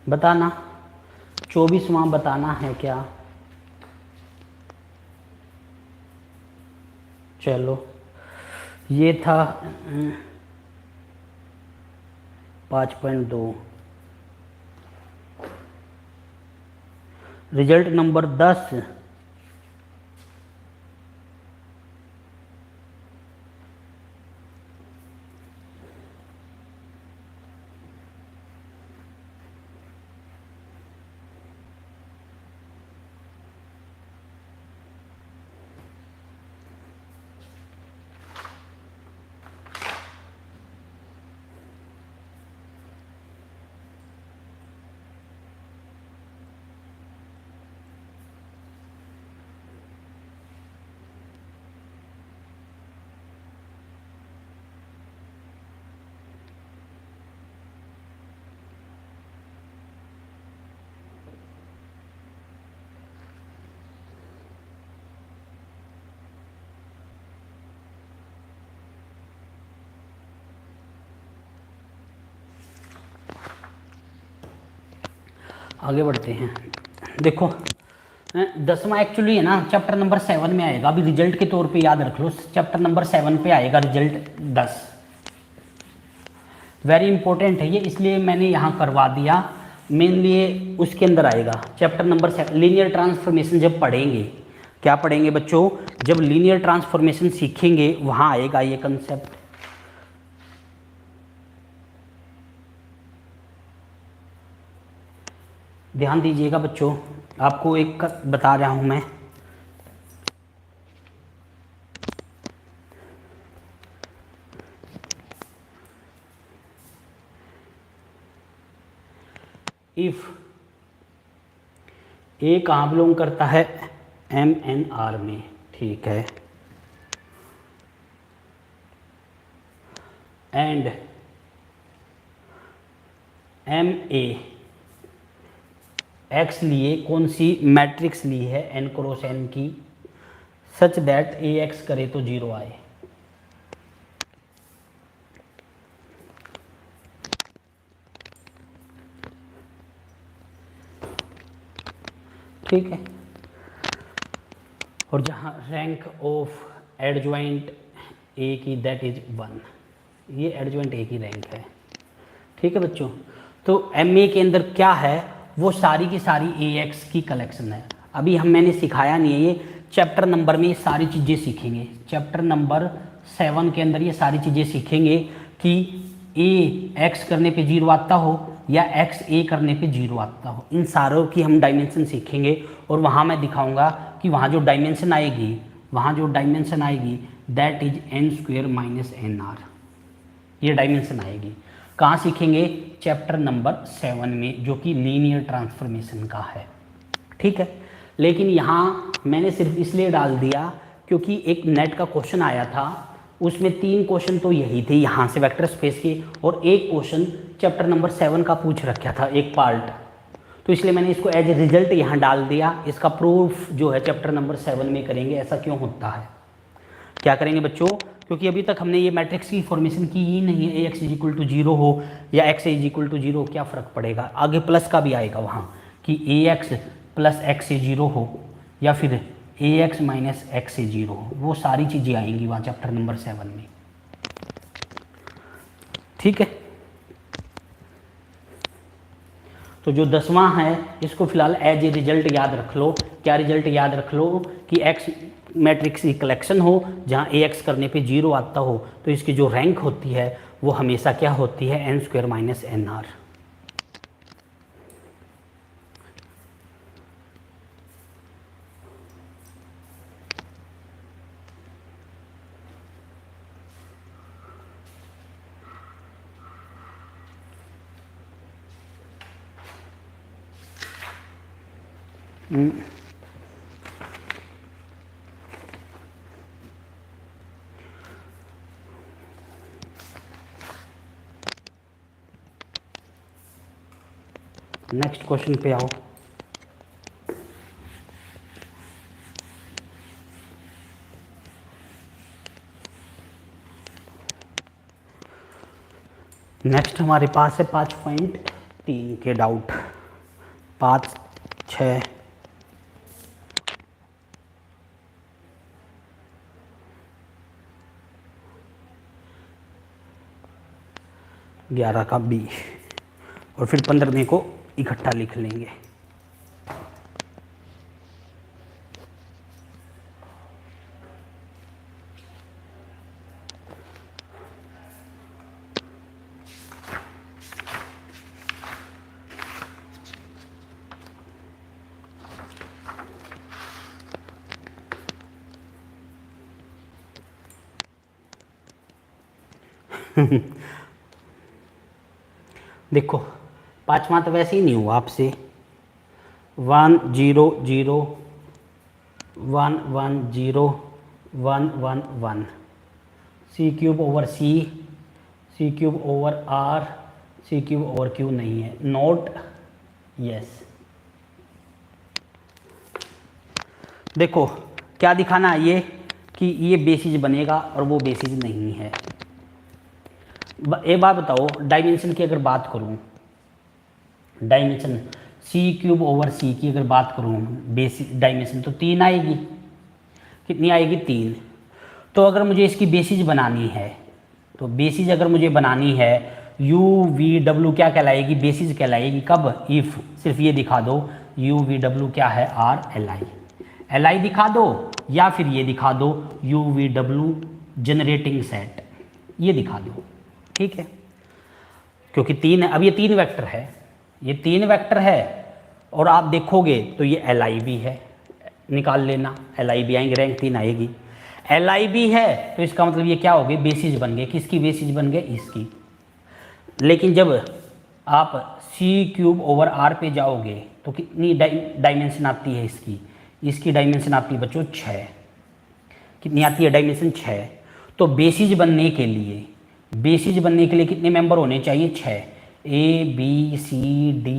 बताना, 24वां बताना है क्या। चलो, ये था 5.2, रिजल्ट नंबर 10, आगे बढ़ते हैं। देखो 10वां एक्चुअली है ना चैप्टर नंबर 7 में आएगा, अभी रिजल्ट के तौर पे याद रख लो, चैप्टर नंबर 7 पे आएगा रिजल्ट 10। वेरी इंपॉर्टेंट है ये, इसलिए मैंने यहाँ करवा दिया। मेनली ये उसके अंदर आएगा चैप्टर नंबर 7। लीनियर ट्रांसफॉर्मेशन जब पढ़ेंगे, क्या पढ़ेंगे बच्चों, जब लीनियर ट्रांसफॉर्मेशन सीखेंगे वहाँ आएगा ये कंसेप्ट। ध्यान दीजिएगा बच्चों, आपको एक बता रहा हूँ मैं। इफ ए कहाँ बिलोंग करता है, MNR में, ठीक है, एंड MA एक्स लिए कौन सी मैट्रिक्स ली है n क्रॉस n की, सच दैट AX करे तो 0 आए। ठीक है, और जहाँ रैंक ऑफ एडजॉइंट ए की दैट इज 1, ये एडजॉइंट ए की रैंक है। ठीक है बच्चों, तो MA के अंदर क्या है, वो सारी की सारी AX की कलेक्शन है। अभी मैंने सिखाया नहीं है, ये चैप्टर नंबर में ये सारी चीज़ें सीखेंगे। चैप्टर नंबर 7 के अंदर ये सारी चीज़ें सीखेंगे कि AX करने पे 0 आता हो या XA करने पे 0 आता हो, इन सारों की हम डायमेंशन सीखेंगे। और वहाँ मैं दिखाऊंगा कि वहाँ जो डायमेंशन आएगी दैट इज n² - nr, ये डायमेंशन आएगी। कहाँ सीखेंगे, चैप्टर नंबर 7 में, जो कि लीनियर ट्रांसफॉर्मेशन का है। ठीक है, लेकिन यहाँ मैंने सिर्फ इसलिए डाल दिया क्योंकि एक नेट का क्वेश्चन आया था, उसमें 3 क्वेश्चन तो यही थे यहाँ से वेक्टर स्पेस के, और एक क्वेश्चन चैप्टर नंबर 7 का पूछ रखा था एक पार्ट, तो इसलिए मैंने इसको एज ए रिजल्ट यहाँ डाल दिया। इसका प्रूफ जो है चैप्टर नंबर 7 में करेंगे। ऐसा क्यों होता है, क्या करेंगे बच्चों, क्योंकि अभी तक हमने ये मैट्रिक्स की फॉर्मेशन की ही नहीं है। AX = 0 हो या XA = 0, क्या फ़र्क पड़ेगा, आगे प्लस का भी आएगा वहाँ कि AX + XA 0 हो या फिर AX - XA 0 हो, वो सारी चीज़ें आएंगी वहाँ चैप्टर नंबर 7 में। ठीक है, तो जो 10वां है इसको फिलहाल एज ए रिजल्ट याद रख लो। क्या रिजल्ट याद रख लो कि X मैट्रिक्स की कलेक्शन हो जहाँ AX करने पे 0 आता हो, तो इसकी जो रैंक होती है वो हमेशा क्या होती है, n² - nr। नेक्स्ट क्वेश्चन पे आओ। नेक्स्ट हमारे पास है 5.3 के डाउट, 5, 6, 11 का B, और फिर 15 को इकट्ठा लिख लेंगे। देखो 5वां तो वैसे ही नहीं हुआ आपसे, 1 0 0 1 1 0 1 1 1, C³ C, C³/R, C³/Q नहीं है, नॉट यस। देखो क्या दिखाना है ये कि ये बेसिस बनेगा और वो बेसिस नहीं है। एक बात बताओ, डायमेंशन की अगर बात करूं, डायमेंशन सी क्यूब ओवर सी की अगर बात करूँ बेसिस डायमेंशन तो 3 आएगी। कितनी आएगी? 3। तो अगर मुझे इसकी बेसिस बनानी है, तो बेसिस अगर मुझे बनानी है यू वी डब्ल्यू क्या कहलाएगी? बेसिस कहलाएगी। कब? इफ़ सिर्फ ये दिखा दो यू वी डब्ल्यू क्या है? R L I. L I दिखा दो या फिर ये दिखा दो you V W generating set, ये दिखा दो। ठीक है, क्योंकि 3 है। अब ये 3 वेक्टर है, ये 3 वेक्टर है और आप देखोगे तो ये एल आई भी है, निकाल लेना। एल आई भी आएंगे, रैंक 3 आएगी। एल आई भी है तो इसका मतलब ये क्या हो गए? बेसिस बन गए। किसकी बेसिस बन गए? इसकी। लेकिन जब आप सी क्यूब ओवर आर पे जाओगे तो कितनी डायमेंशन आती है इसकी? इसकी डायमेंशन आती है बच्चों 6। कितनी आती है? डायमेंशन 6। तो बेसिस बनने के लिए, बेसिस बनने के लिए कितने मेंबर होने चाहिए? 6। A B C D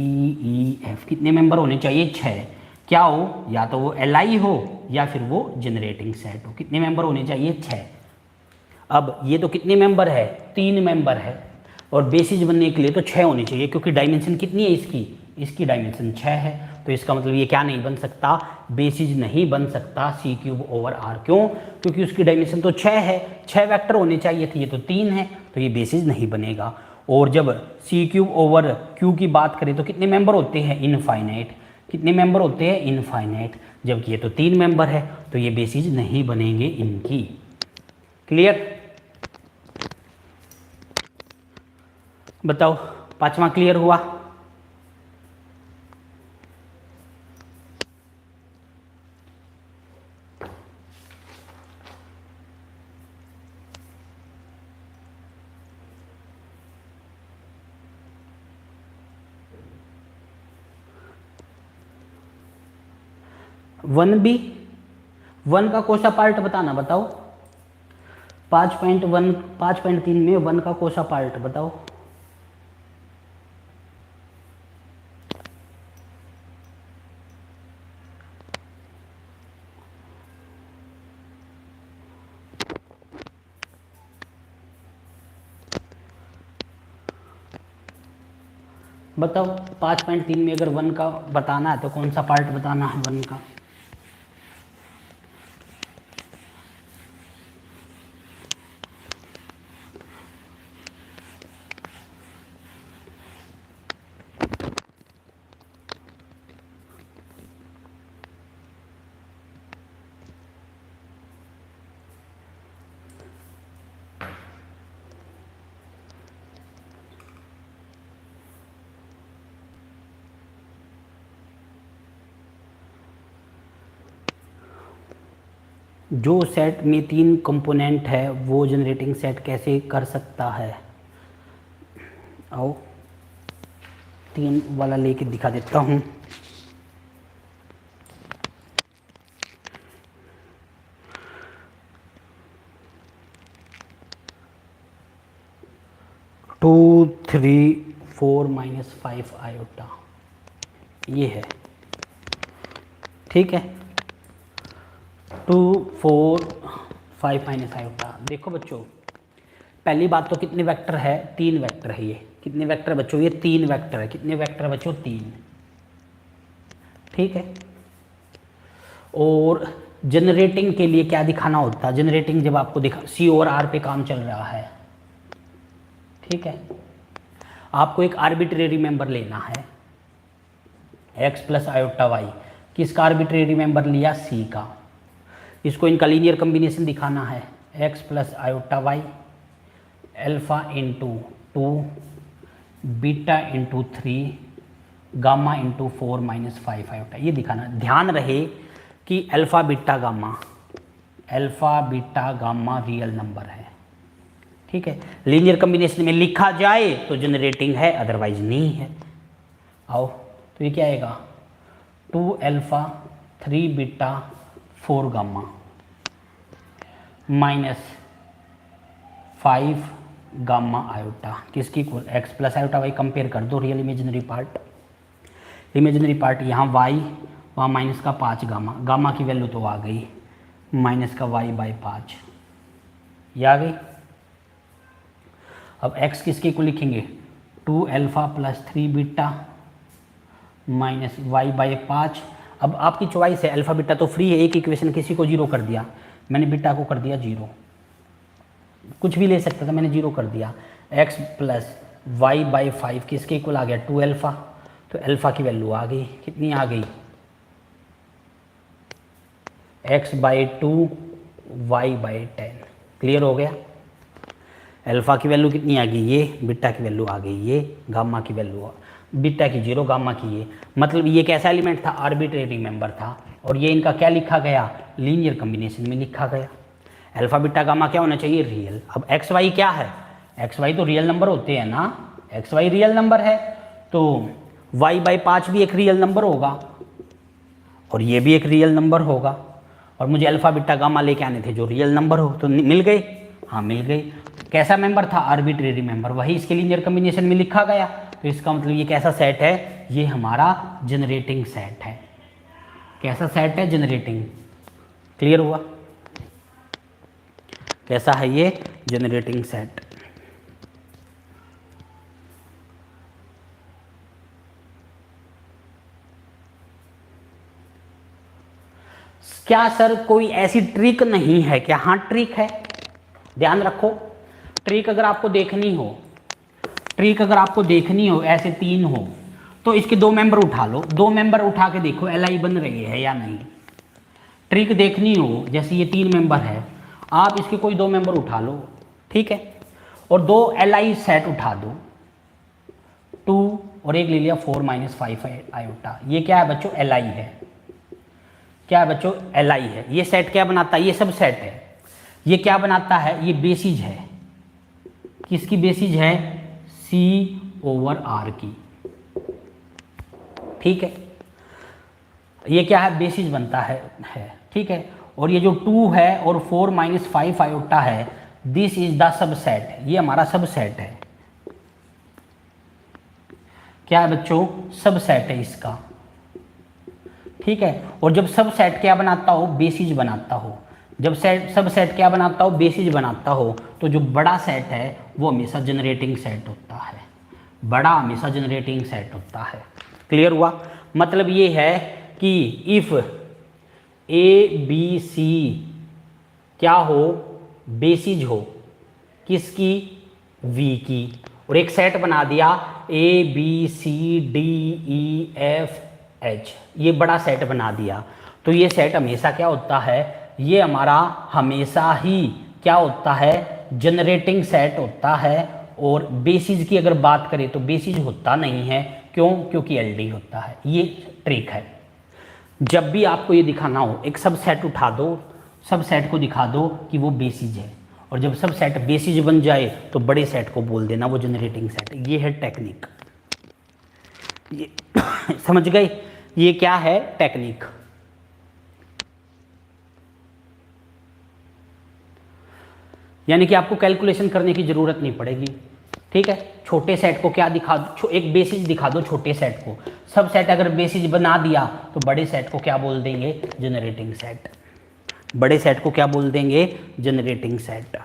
E F, कितने मेंबर होने चाहिए? 6। क्या हो? या तो वो एल आई हो या फिर वो जनरेटिंग सेट हो। कितने मेंबर होने चाहिए? 6। अब ये तो कितने मेंबर है? 3 मेंबर है और बेसिस बनने के लिए तो 6 होने चाहिए, क्योंकि डायमेंशन कितनी है इसकी? इसकी डायमेंशन 6 है। तो इसका मतलब ये क्या नहीं बन सकता? बेसिस नहीं बन सकता सी क्यूब ओवर आर। क्यों? क्योंकि उसकी डायमेंशन तो 6 है, 6 वेक्टर होने चाहिए थे, ये तो 3 है, तो ये बेसिस नहीं बनेगा। और जब सी क्यूब ओवर क्यू की बात करें तो कितने मेंबर होते हैं? इनफाइनाइट। कितने मेंबर होते हैं? इनफाइनाइट। जबकि ये तो 3 मेंबर है, तो ये बेसिस नहीं बनेंगे इनकी। क्लियर? बताओ, 5वां क्लियर हुआ? वन बी, 1 का कौन सा पार्ट बताना? बताओ। 5.1 5.3 में 1 का कौन सा पार्ट बताओ? बताओ 5.3 में अगर 1 का बताना है तो कौन सा पार्ट बताना है 1 का? जो सेट में 3 कंपोनेंट है वो जनरेटिंग सेट कैसे कर सकता है? आओ 3 वाला लेके दिखा देता हूँ। टू 3 4 -5 आयोटा, ये है। ठीक है, 2 4 5 आयोटा। देखो बच्चों, पहली बात तो कितने वेक्टर है? 3 वेक्टर है। ये कितने वेक्टर बच्चों? ये 3 वेक्टर है। कितने वेक्टर बच्चों? 3। ठीक है, और जनरेटिंग के लिए क्या दिखाना होता है? जनरेटिंग जब आपको दिखा सी और आर पे काम चल रहा है, ठीक है, आपको एक आर्बिट्रेरी मेंबर लेना है x प्लस आयोटा वाई। किसका आर्बिट्रेरी मेंबर लिया? सी का। इसको इनका लीनियर कम्बिनेशन दिखाना है, x plus iota Y alpha into 2 beta into 3 gamma into 4 -5 iota, ये दिखाना। ध्यान रहे कि alpha beta gamma real number है। ठीक है, लीनियर कम्बिनेशन में लिखा जाए तो जनरेटिंग है, अदरवाइज नहीं है। आओ, तो ये क्या आएगा? 2 alpha 3 beta 4 gamma -5 gamma iota. किसकी? x plus iota Y. Compare कर दो real imaginary part. Imaginary part यहाँ y, वहाँ माइनस का 5 गामा। गामा की वैल्यू तो आ गई, माइनस का y/5, ये आ गई। अब x किसके को लिखेंगे? 2 alpha plus 3 beta minus Y by 5। अब आपकी चॉइस है, अल्फा बीटा तो फ्री है, एक इक्वेशन किसी को 0 कर दिया, मैंने बीटा को कर दिया 0, कुछ भी ले सकता था, मैंने 0 कर दिया। x प्लस वाई बाई 5 किसके इक्वल आ गया 2 अल्फ़ा, तो अल्फ़ा की वैल्यू आ गई, कितनी आ गई x by 2 Y by 10। Clear हो गया। अल्फ़ा की वैल्यू कितनी आ गई ये, बीटा की वैल्यू आ गई ये, गामा की वैल्यू बीटा की 0, गामा की ये। मतलब ये कैसा एलिमेंट था, आर्बिट्रेरी मेंबर था, और ये इनका क्या लिखा गया, लीनियर कॉम्बिनेशन में लिखा गया। अल्फ़ा बीटा गामा क्या होना चाहिए, रियल। अब एक्स वाई क्या है, एक्स वाई तो रियल नंबर होते हैं ना, एक्स वाई रियल नंबर है, तो वाई बाई 5 भी एक रियल नंबर होगा और ये भी एक रियल नंबर होगा, और मुझे अल्फ़ा बीटा गामा लेके आने थे जो रियल नंबर हो, तो मिल गई, हाँ मिल गई। कैसा मेंबर था, आर्बिट्रेरी मेंबर, वही इसके लीनियर कॉम्बिनेशन में लिखा गया। तो इसका मतलब ये कैसा सेट है, ये हमारा जनरेटिंग सेट है। कैसा सेट है, जनरेटिंग। क्लियर हुआ, कैसा है ये, जनरेटिंग सेट। क्या सर कोई ऐसी ट्रिक नहीं है क्या, हाँ ट्रिक है, ध्यान रखो। ट्रिक अगर आपको देखनी हो, ट्रिक अगर आपको देखनी हो, ऐसे 3 हो तो इसके 2 मेंबर उठा लो, 2 मेंबर उठा के देखो एल बन रही है या नहीं। ट्रिक देखनी हो, जैसे ये 3 मेंबर है, आप इसके कोई 2 मेंबर उठा लो, ठीक है, और 2 एल सेट उठा दो, 2 और एक ले लिया 4 माइनस 5 आयोटा। ये क्या है बच्चों, एल है। क्या है बच्चों, एल है। ये सेट क्या बनाता है, ये सब सेट है। ये क्या बनाता है, ये बेसिज है, किसकी बेसिज है, C ओवर R की, ठीक है। ये क्या है, बेसिस बनता है, ठीक है। और ये जो 2 है और 4 माइनस 5 आयोटा है, दिस इज द सबसेट, ये हमारा सबसेट है। क्या है बच्चों, सबसेट है इसका, ठीक है। और जब सबसेट क्या बनाता हो, बेसिस बनाता हो, जब सबसेट क्या बनाता हो, बेसिस बनाता हो, तो जो बड़ा सेट है वो हमेशा जनरेटिंग सेट होता है, बड़ा हमेशा जनरेटिंग सेट होता है। क्लियर हुआ। मतलब ये है कि इफ ए बी सी क्या हो, बेसिज हो, किसकी, वी की, और एक सेट बना दिया A B C D E F H, ये बड़ा सेट बना दिया, तो ये सेट हमेशा क्या होता है, ये हमारा हमेशा ही क्या होता है, जनरेटिंग सेट होता है। और बेसिस की अगर बात करें तो बेसिस होता नहीं है, क्यों, क्योंकि एलडी होता है। ये ट्रिक है। जब भी आपको ये दिखाना हो, एक सब सेट उठा दो, सब सेट को दिखा दो कि वो बेसिस है, और जब सब सेट बेसिस बन जाए तो बड़े सेट को बोल देना वो जनरेटिंग सेट है। ये है टेक्निक, ये समझ गए, ये क्या है, टेक्निक। यानी कि आपको कैलकुलेशन करने की जरूरत नहीं पड़ेगी, ठीक है। छोटे सेट को क्या दिखा दो, एक बेसिस दिखा दो छोटे सेट को, सब सेट अगर बेसिस बना दिया तो बड़े सेट को क्या बोल देंगे, जनरेटिंग सेट। बड़े सेट को क्या बोल देंगे, generating set.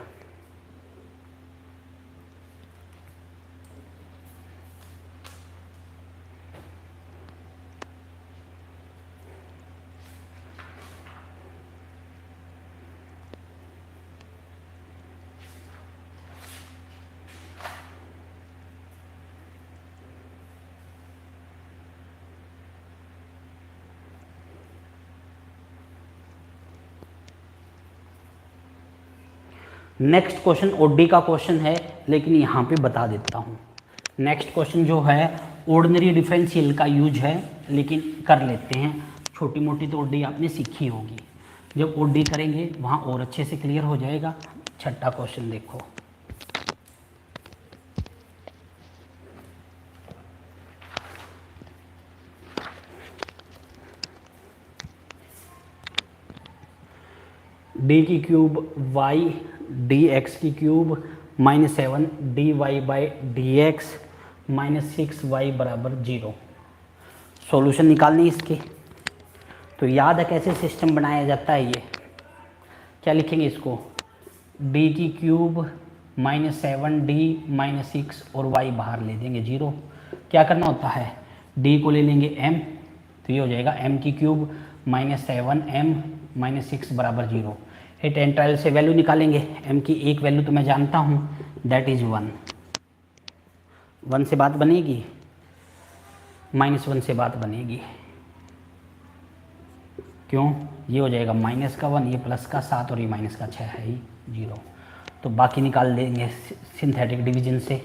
Next question O D question है, लेकिन यहाँ पे बता देता हूँ। नेक्स्ट क्वेश्चन जो है ऑर्डिनरी डिफरेंशियल का यूज है, लेकिन कर लेते हैं। छोटी मोटी तो ओडी आपने सीखी होगी, जब ओडी करेंगे वहाँ और अच्छे से क्लियर हो जाएगा। छठा क्वेश्चन देखो, डी की क्यूब वाई डी एक्स की cube minus 7 D Y by D X minus 6 Y बराबर 0। सॉल्यूशन निकालनी इसके, तो याद है कैसे सिस्टम बनाया जाता है। ये क्या लिखेंगे इसको, डी की क्यूब माइनस 7 डी माइनस 6 और वाई बाहर ले देंगे 0। क्या करना होता है, डी को ले लेंगे m, तो ये हो जाएगा m की क्यूब माइनस 7m माइनस 6 बराबर 0। हिट एंड ट्रायल से वैल्यू निकालेंगे। m की एक वैल्यू तो मैं जानता हूँ, दैट इज़ 1। 1 से बात बनेगी, -1 से बात बनेगी। क्यों? ये हो जाएगा -1, ये प्लस का 7 और ये -6 है ही 0। तो बाकी निकाल देंगे सिंथेटिक डिवीजन से।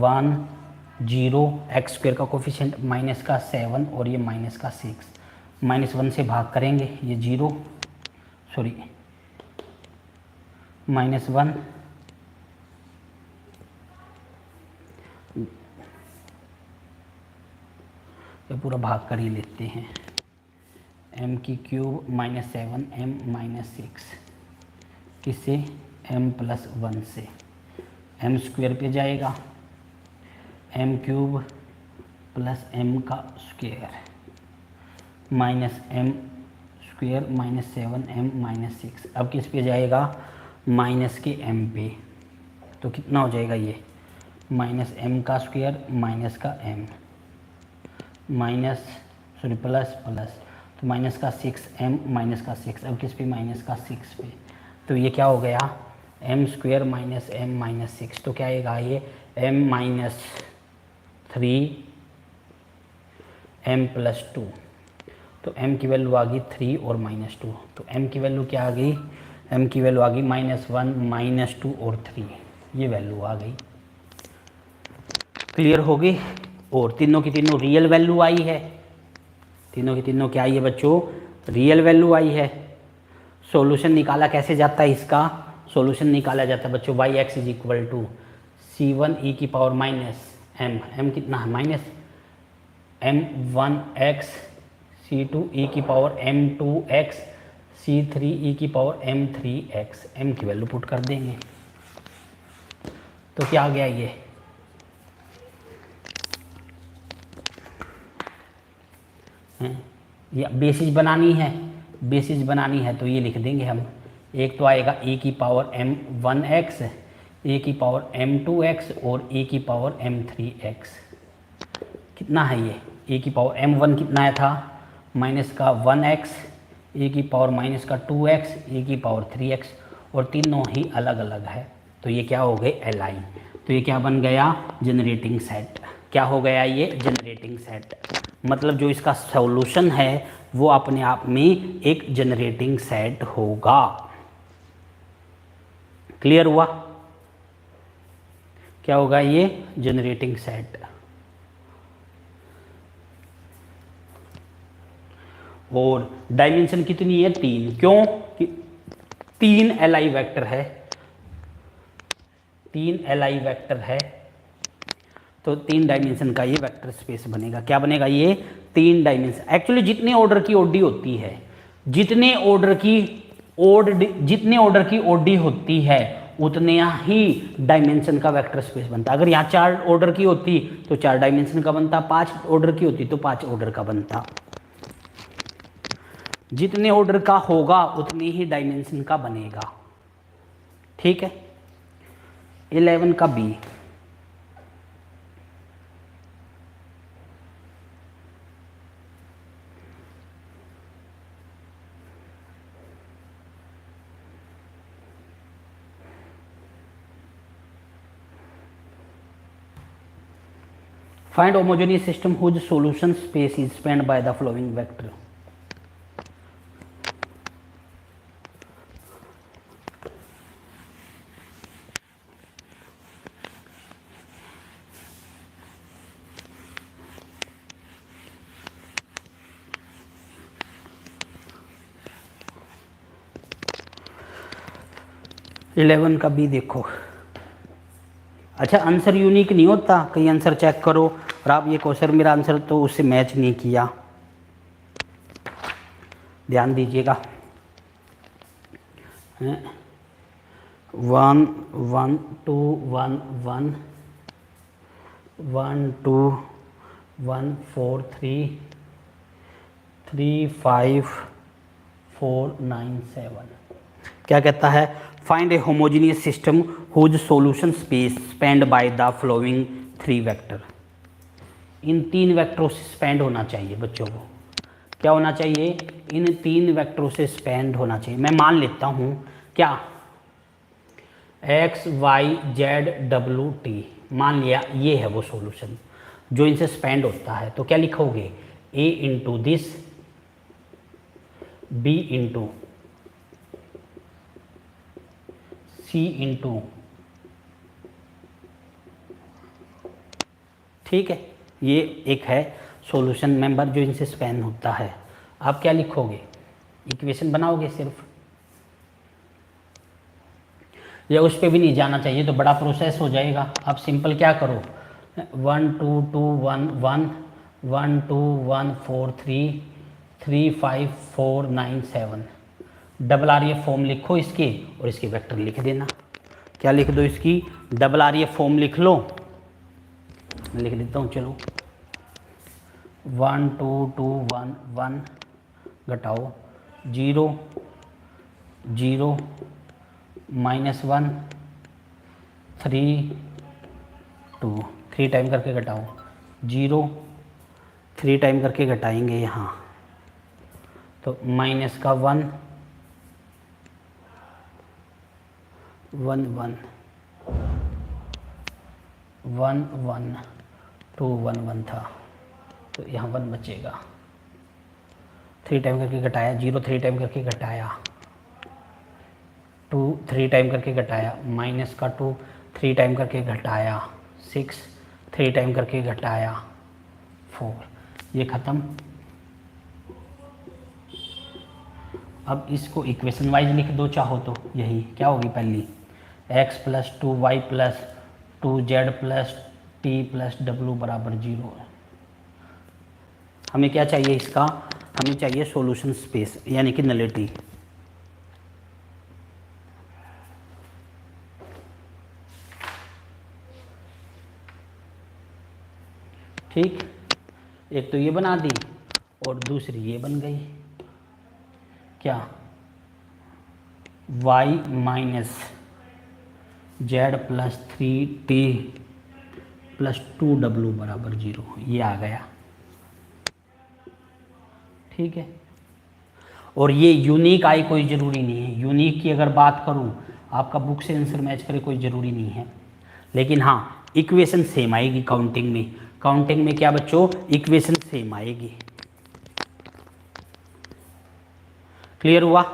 1 0 x² का कोफिशिएंट -7 और ये -6। -1 से भाग करेंगे, ये 0 सॉरी -1 ये पूरा भाग कर ही लेते हैं। m की क्यूब -7m -6 किससे? m+1 से। m स्क्वायर पे जाएगा, m क्यूब प्लस m का square minus m square -7m -6। अब किस पे जाएगा? माइनस के m पे। तो कितना हो जाएगा ये? -m का स्क्वायर माइनस का m प्लस तो माइनस का 6m माइनस का 6। अब किस पे? माइनस का 6 पे। तो ये क्या हो गया? m square -m -6। तो क्या आएगा ये? m -3 m+2। तो m की वैल्यू आ गई 3 और -2। तो m की वैल्यू क्या आ गई? m की वैल्यू आ गई -1 -2 और 3। ये वैल्यू आ गई। क्लियर हो गई? और तीनों की तीनों रियल वैल्यू आई है। तीनों की तीनों क्या आई है बच्चों? रियल वैल्यू आई है। सॉल्यूशन निकाला कैसे जाता है इसका? सॉल्यूशन निकाला जाता है बच्चों y(x) = c1e की पावर -m कितना है? -m1x c2e की पावर m2x c3e की पावर m3x। m की वैल्यू पुट कर देंगे तो क्या आ गया ये? या बेसिस बनानी है, बेसिस बनानी है तो ये लिख देंगे हम। एक तो आएगा e की पावर m1x, e की पावर m2x और e की पावर m3x। कितना है ये? e की पावर m1 कितना आया था? -1x, e की पावर -2x, e की पावर 3x और तीनों ही अलग अलग है। तो ये क्या हो गए? Li। तो ये क्या बन गया? Generating set. क्या हो गया ये? Generating set. मतलब जो इसका सॉल्यूशन है वो अपने आप में एक जनरेटिंग सेट होगा। क्लियर हुआ? क्या होगा ये? Generating set. और डायमेंशन कितनी है? 3। क्यों? कि 3 Li वेक्टर है, 3 Li वेक्टर है तो 3 डायमेंशन का ये वेक्टर स्पेस बनेगा। क्या बनेगा ये? 3 डायमेंशन। एक्चुअली जितने ऑर्डर की ओडी होती है, जितने ऑर्डर की ओडी होती है उतने ही डायमेंशन का वेक्टर स्पेस बनता। अगर यहाँ 4 ऑर्डर की होती तो 4 डायमेंशन का बनता, 5 ऑर्डर की होती तो 5 ऑर्डर का बनता। जितने ऑर्डर का होगा उतने ही डायमेंशन का बनेगा। ठीक है? 11 का B. Find homogeneous system whose solution space is spanned by the following vector. Eleven का बी देखो। अच्छा, आंसर यूनिक नहीं होता, कहीं आंसर चेक करो और आप ये क्वेश्चन मेरा आंसर तो उससे मैच नहीं किया, ध्यान दीजिएगा। 1 1 2 1 1 1 2 1 4 3 3 5 4 9 7। क्या कहता है? Find a homogeneous system whose solution space spend by the following 3 vector. इन 3 वेक्टरों से स्पेंड होना चाहिए बच्चों को। क्या होना चाहिए? इन 3 वेक्टरों से स्पेंड होना चाहिए। मैं मान लेता हूँ क्या, X Y Z W T, मान लिया ये है वो सॉल्यूशन जो इनसे स्पेंड होता है। तो क्या लिखोगे? A into this, B into C into, ठीक है, ये एक है सॉल्यूशन मेंबर जो इनसे स्पेन होता है। आप क्या लिखोगे? इक्वेशन बनाओगे सिर्फ, या उस पर भी नहीं जाना चाहिए तो बड़ा प्रोसेस हो जाएगा। आप सिंपल क्या करो, 1 2 2 1 1 1 2 1 4 3 3 5 4 9 7, डबल आर एफ फॉर्म लिखो इसके और इसके वेक्टर लिख देना। क्या लिख दो? इसकी डबल आर एफ फॉर्म लिख लो। मैं लिख देता हूँ, चलो 1 2 2 1 1 घटाओ 0 0 -1 3 2, 3 टाइम करके घटाओ 0, 3 टाइम करके घटाएंगे यहाँ तो माइनस का 1 1 1 1 1 2 1 1 था तो यहाँ 1 बचेगा। 3 टाइम करके घटाया 0, 3 टाइम करके घटाया 2, 3 टाइम करके घटाया माइनस का 2, 3 टाइम करके घटाया 6, 3 टाइम करके घटाया 4, ये ख़त्म। अब इसको इक्वेशन वाइज लिख दो चाहो तो। यही क्या होगी पहली, x plus 2y plus 2z plus t plus w बराबर 0। हमें क्या चाहिए इसका? हमें चाहिए सॉल्यूशन स्पेस यानी कि नलिटी। ठीक, एक तो ये बना दी और दूसरी ये बन गई क्या, y minus Z plus 3t plus 2w बराबर 0, ये आ गया। ठीक है, और ये यूनिक आई कोई ज़रूरी नहीं है। यूनिक की अगर बात करूं, आपका बुक से आंसर मैच करे कोई ज़रूरी नहीं है, लेकिन हाँ इक्वेशन सेम आएगी काउंटिंग में। काउंटिंग में क्या बच्चों? इक्वेशन सेम आएगी। क्लियर हुआ?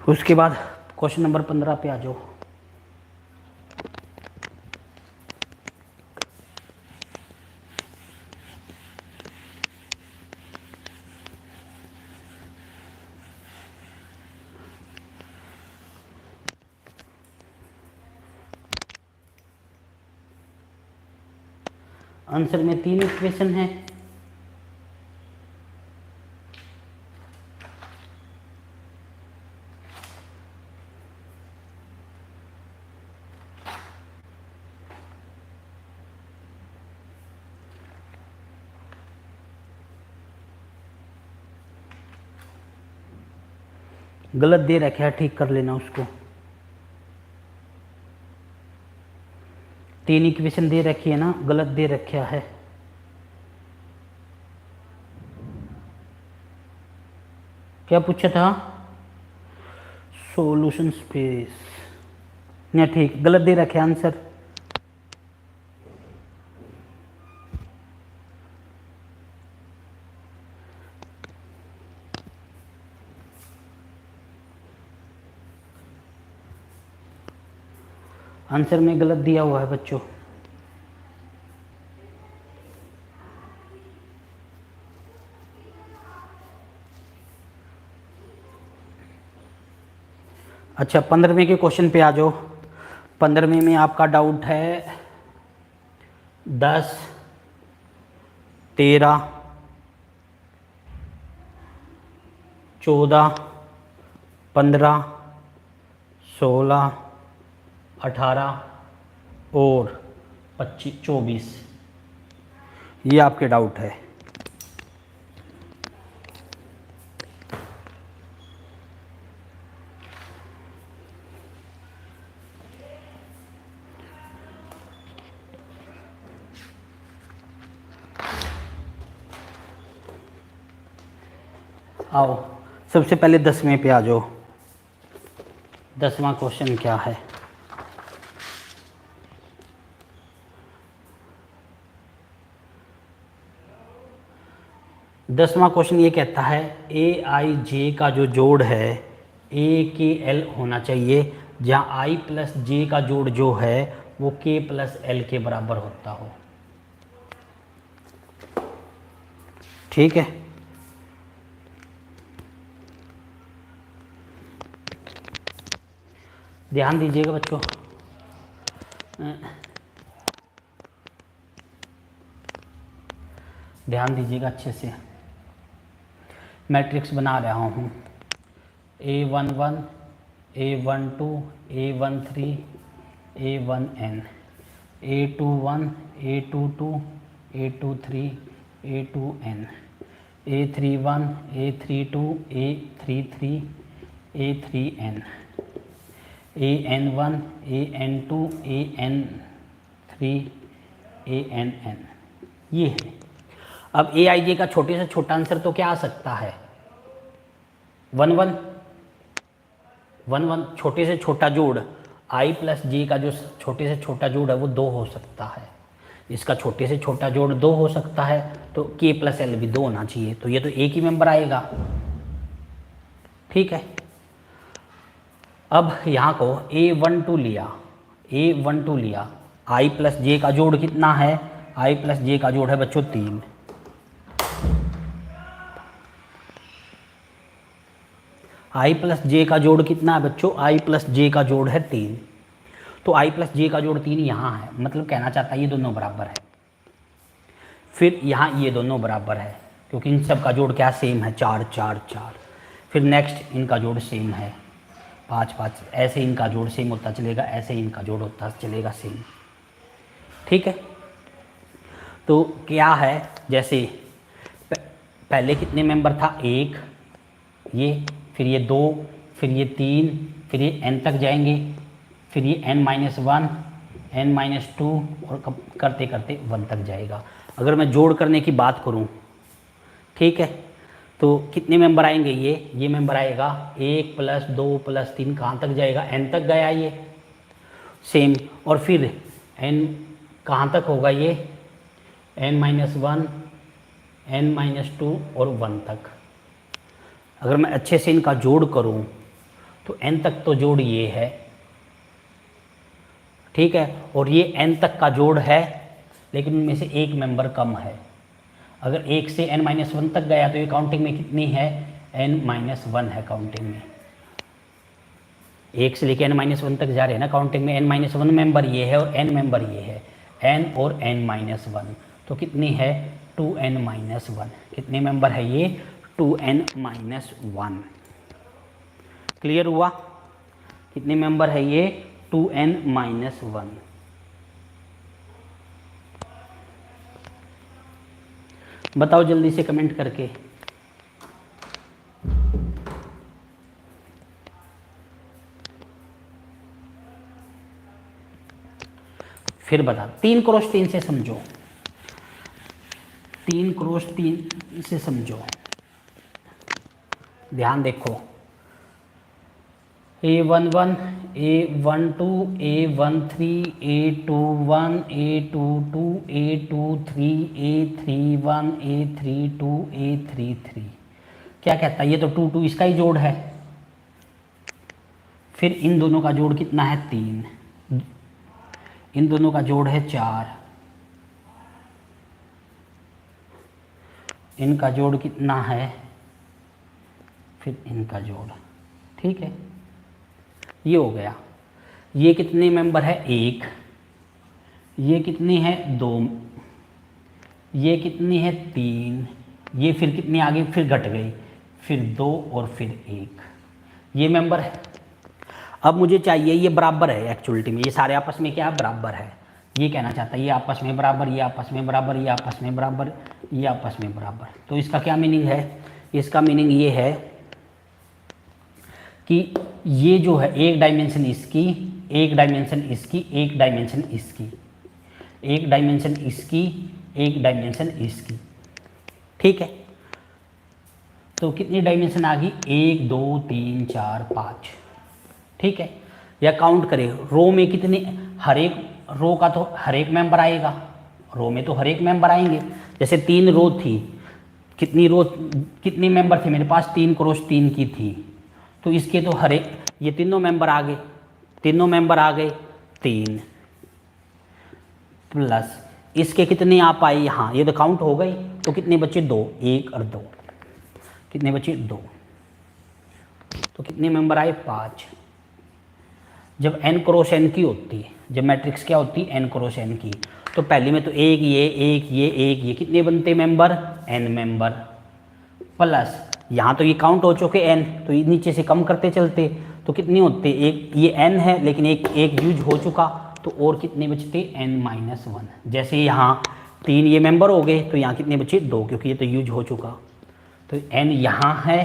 उसके बाद क्वेश्चन नंबर 15 पे आ जाओ। आंसर में 3 इक्वेशन है। गलत दे रखा है, ठीक कर लेना उसको। 3 इक्वेशन दे रखी है ना, गलत दे रखा है। क्या पूछा था? सॉल्यूशन स्पेस, नहीं ठीक, गलत दे रखे आंसर। आंसर में गलत दिया हुआ है बच्चों। अच्छा 15वें के क्वेश्चन पे आ जाओ। 15वें में आपका डाउट है 10 13 14 15 16 18 और 25 24। ये आपके डाउट है। आओ सबसे पहले 10वें पे आ जाओ। 10वां क्वेश्चन क्या है? 10वां क्वेश्चन ये कहता है ए आई जे का जो जोड़ है ए के एल होना चाहिए, जहाँ आई प्लस जे का जोड़ जो है वो के प्लस एल के बराबर होता हो। ठीक है, ध्यान दीजिएगा बच्चों। ध्यान दीजिएगा अच्छे से। मैट्रिक्स बना रहा हूँ। A11, A12, A13, A1n, A21, A22, A23, A2n, A31, A32, A33, A3n, AN1, AN2, AN3, ANn। ये है। अब ए आई जे का छोटे से छोटा आंसर तो क्या आ सकता है? 1 1 1 1। छोटे से छोटा जोड़ आई प्लस जे का जो छोटे से छोटा जोड़ है वो 2 हो सकता है। इसका छोटे से छोटा जोड़ 2 हो सकता है, तो के प्लस एल भी 2 होना चाहिए, तो ये तो एक ही मेंबर आएगा। ठीक है, अब यहाँ को A12 लिया, A12 लिया, आई प्लस जे का जोड़ कितना है? आई प्लस जे का जोड़ है बच्चों 3। आई प्लस जे का जोड़ कितना है बच्चों? आई प्लस जे का जोड़ है 3। तो आई प्लस जे का जोड़ 3 यहाँ है, मतलब कहना चाहता है ये दोनों बराबर है। फिर यहाँ ये दोनों बराबर है क्योंकि इन सब का जोड़ क्या सेम है? 4 4 4। फिर नेक्स्ट इनका जोड़ सेम है 5 5। ऐसे इनका जोड़ सेम होता चलेगा, ऐसे इनका जोड़ होता चलेगा सेम। ठीक है, तो क्या है, जैसे पहले कितने मेंबर था? 1, ये, फिर ये 2, फिर ये 3, फिर ये n तक जाएंगे, फिर ये n-1, n-2 और करते करते 1 तक जाएगा। अगर मैं जोड़ करने की बात करूं, ठीक है, तो कितने मेंबर आएंगे? ये मेंबर आएगा 1 + 2 + 3, कहाँ तक जाएगा? n तक गया ये सेम। और फिर n कहाँ तक होगा? ये n-1, n-2 और 1 तक। अगर मैं अच्छे से इनका जोड़ करूं तो n तक तो जोड़ ये है, ठीक है, और ये n तक का जोड़ है, लेकिन उनमें से एक मेंबर कम है। अगर 1 से n-1 तक गया तो ये काउंटिंग में कितनी है? n-1 है काउंटिंग में। 1 से लेके n-1 तक जा रहे हैं ना काउंटिंग में, n-1 मेंबर ये है और n मेंबर ये है, n और n-1, तो कितनी है? 2n-1। कितने मेंबर है ये? 2n-1। क्लियर हुआ? कितने मेंबर है ये? 2n-1। बताओ जल्दी से कमेंट करके। फिर बता, 3 × 3 से समझो, 3 × 3 से समझो। ध्यान देखो, A11, A12, A13, A21, A22, A23, A31, A32, A33। क्या कहता है? ये तो 2 2 इसका ही जोड़ है। फिर इन दोनों का जोड़ कितना है? 3। इन दोनों का जोड़ है 4। इनका जोड़ कितना है? फिर इनका जोड़। ठीक है, ये हो गया। ये कितने मेंबर है? 1। ये कितनी है? 2। ये कितनी है? 3। ये फिर कितनी आगे? फिर घट गई, फिर 2 और फिर 1। ये मेंबर है। अब मुझे चाहिए, ये बराबर है एक्चुअलिटी में, ये सारे आपस में क्या है? बराबर है। ये कहना चाहता है ये आपस में बराबर, ये आपस में बराबर, ये आपस में बराबर, ये आपस में बराबर। तो इसका क्या मीनिंग है? इसका मीनिंग ये है कि ये जो है एक डायमेंशन इसकी, एक डायमेंशन इसकी, एक डायमेंशन इसकी, एक डायमेंशन इसकी, एक डायमेंशन इसकी, ठीक है। तो कितनी डायमेंशन आ गई? 1 2 3 4 5, ठीक है। या काउंट करें रो में कितने, हर एक रो का तो हर एक मेंबर आएगा, रो में तो हर एक मेंबर आएंगे। जैसे 3 रो थी, कितनी रो, कितने मेंबर थे मेरे पास? 3 क्रॉस 3 की थी, तो इसके तो हर एक, ये तीनों मेंबर आ गए, तीनों मेंबर आ गए 3 प्लस इसके कितने आप आए यहाँ, ये तो काउंट हो गई, तो कितने बचे? 2, 1 और 2, कितने बचे? 2, तो कितने मेंबर आए? 5। जब n क्रॉस n की होती है, जब मैट्रिक्स क्या होती है? n क्रॉस n की, तो पहले में तो एक ये, एक ये, एक ये, कितने बनते मेंबर? n मेंबर, प्लस यहाँ तो ये काउंट हो चुके n, तो ये नीचे से कम करते चलते, तो कितने होते? एक ये n है लेकिन एक यूज हो चुका, तो और कितने बचते? n-1। जैसे यहाँ 3 ये मेंबर हो गए, तो यहाँ कितने बचे? 2, क्योंकि ये तो यूज हो चुका, तो n यहाँ है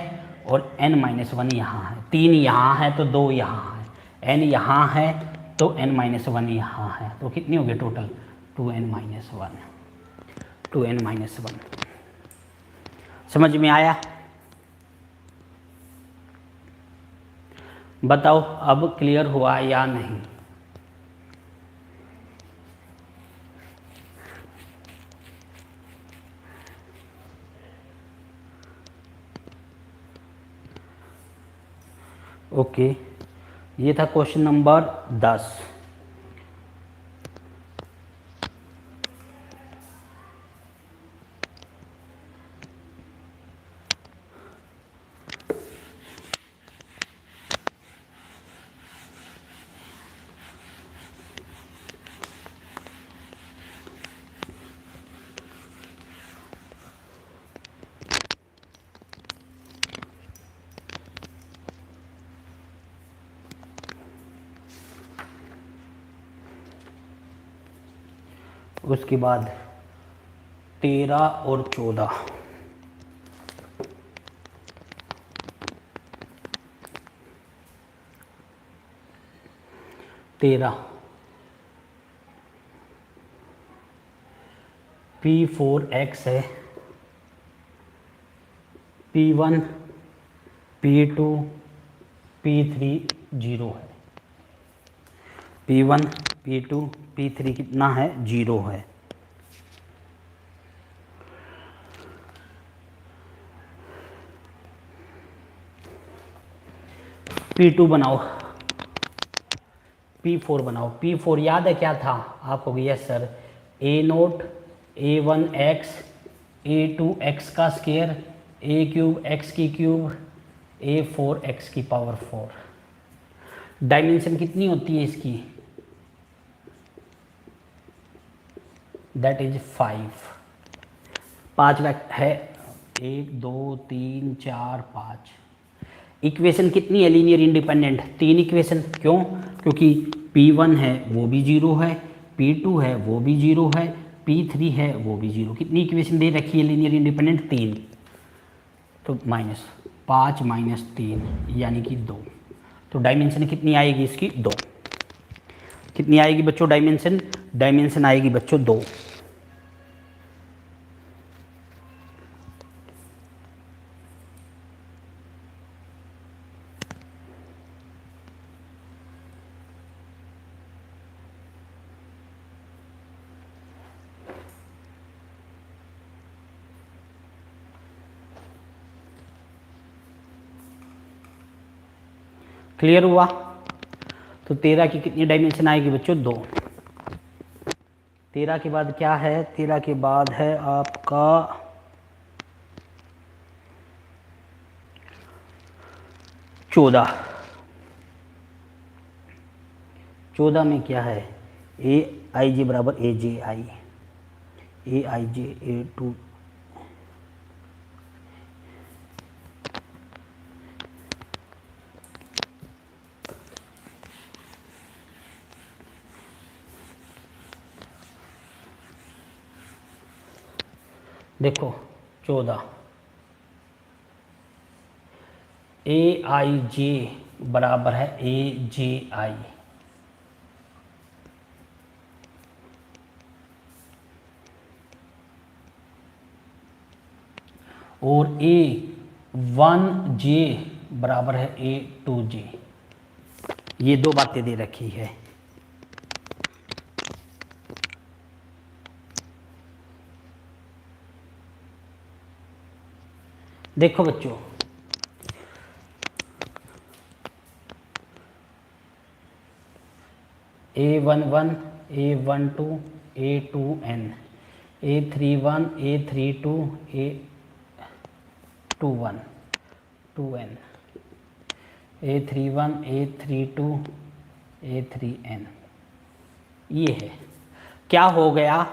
और n-1 यहाँ है, 3 यहाँ है तो 2 यहाँ है, n यहाँ है तो n-1 यहाँ है, तो कितनी हो गई टोटल? 2n-1, 2n-1। समझ में आया? बताओ अब क्लियर हुआ या नहीं? ओके, ये था क्वेश्चन नंबर 10। उसके बाद 13 और 14, 13 P4x है, P1 P2 P3 0 है, P1 P2 P3 कितना है? 0 है। P2 बनाओ, P4 बनाओ। P4 याद है क्या था आपको? Yes sir, A0 A1x A2x का स्क्वायर A³ x की क्यूब A4x की पावर 4। डायमेंशन कितनी होती है इसकी? That is 5। 5 वेक्टर है, 1 2 3 4 5। इक्वेशन कितनी है लीनियर इंडिपेंडेंट? 3 इक्वेशन। क्यों? क्योंकि P1 है वो भी 0 है, P2 है वो भी 0 है, P3 है वो भी 0। कितनी इक्वेशन दे रखी है लीनियर इंडिपेंडेंट? 3। तो -5 - 3 यानी कि 2। तो डायमेंशन कितनी आएगी इसकी? 2। कितनी आएगी बच्चों डायमेंशन? डायमेंशन आएगी बच्चों 2। क्लियर हुआ? तो 13 की कितनी डायमेंशन आएगी बच्चों? 2। 13 के बाद क्या है? 13 के बाद है आपका 14। 14 में क्या है? AIJ बराबर AJI, AIJ A2 देखो 14 AIJ बराबर है AJI। और A1J बराबर है A2J। ये दो बातें दे रखी है। देखो बच्चों, A11 A12 A2N A31 A32 A21 2N A31 A32 A3N। ये है, क्या हो गया,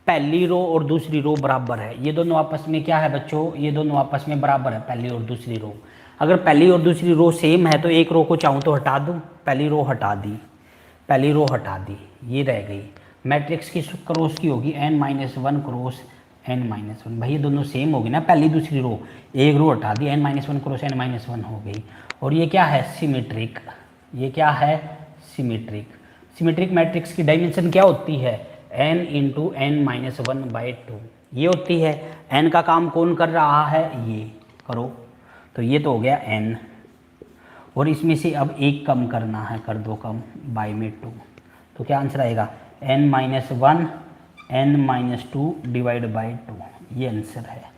पहली रो और दूसरी रो बराबर है। ये दोनों आपस में क्या है बच्चों, ये दोनों आपस में बराबर है, पहली और दूसरी रो। अगर पहली और दूसरी रो सेम है तो एक रो को चाहूँ तो हटा दूँ, पहली रो हटा दी, पहली रो हटा दी, ये रह गई। मैट्रिक्स की क्रॉस की होगी n-1 क्रॉस n-1। भाई ये दोनों सेम होगी ना, पहली दूसरी रो, एक रो हटा दी, n-1 क्रॉस n-1 हो गई। और ये क्या है, सिमेट्रिक। ये क्या है, सिमेट्रिक। सिमेट्रिक मैट्रिक्स की डायमेंशन क्या होती है, n इंटू n-1/2 ये होती है। n का काम कौन कर रहा है, ये करो, तो ये तो हो गया n। और इसमें से अब एक कम करना है, कर दो कम, बाई में 2, तो क्या आंसर आएगा, n-1 n-2 डिवाइड बाई 2। ये आंसर है,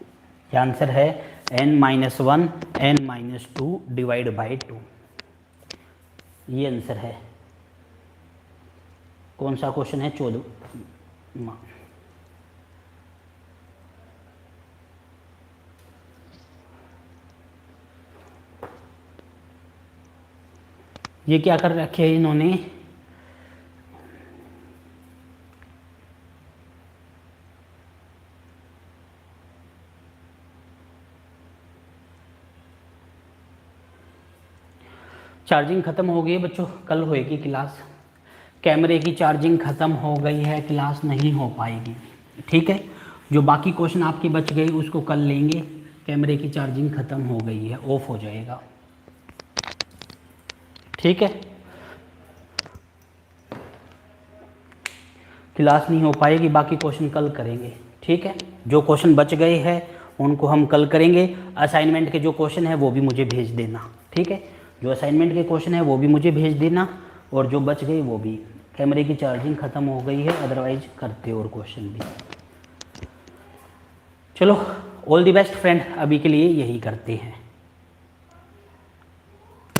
क्या आंसर है, n-1 n-2 डिवाइड बाई 2। ये आंसर है। कौन सा क्वेश्चन है, 14। ये क्या कर रखे है इन्होंने, चार्जिंग ख़त्म हो गई है बच्चों, कल होएगी क्लास। कैमरे की चार्जिंग ख़त्म हो गई है, क्लास नहीं हो पाएगी, ठीक है। जो बाकी क्वेश्चन आपके बच गए उसको कल लेंगे। कैमरे की चार्जिंग ख़त्म हो गई है, ऑफ हो जाएगा, ठीक है। क्लास नहीं हो पाएगी, बाकी क्वेश्चन कल करेंगे, ठीक है। जो क्वेश्चन बच गए हैं उनको हम कल करेंगे। असाइनमेंट के जो क्वेश्चन है वो भी मुझे भेज देना, ठीक है। जो असाइनमेंट के क्वेश्चन है वो भी मुझे भेज देना, और जो बच गए वो भी। कैमरे की चार्जिंग ख़त्म हो गई है, अदरवाइज करते और क्वेश्चन भी। चलो, ऑल द बेस्ट फ्रेंड, अभी के लिए यही करते हैं।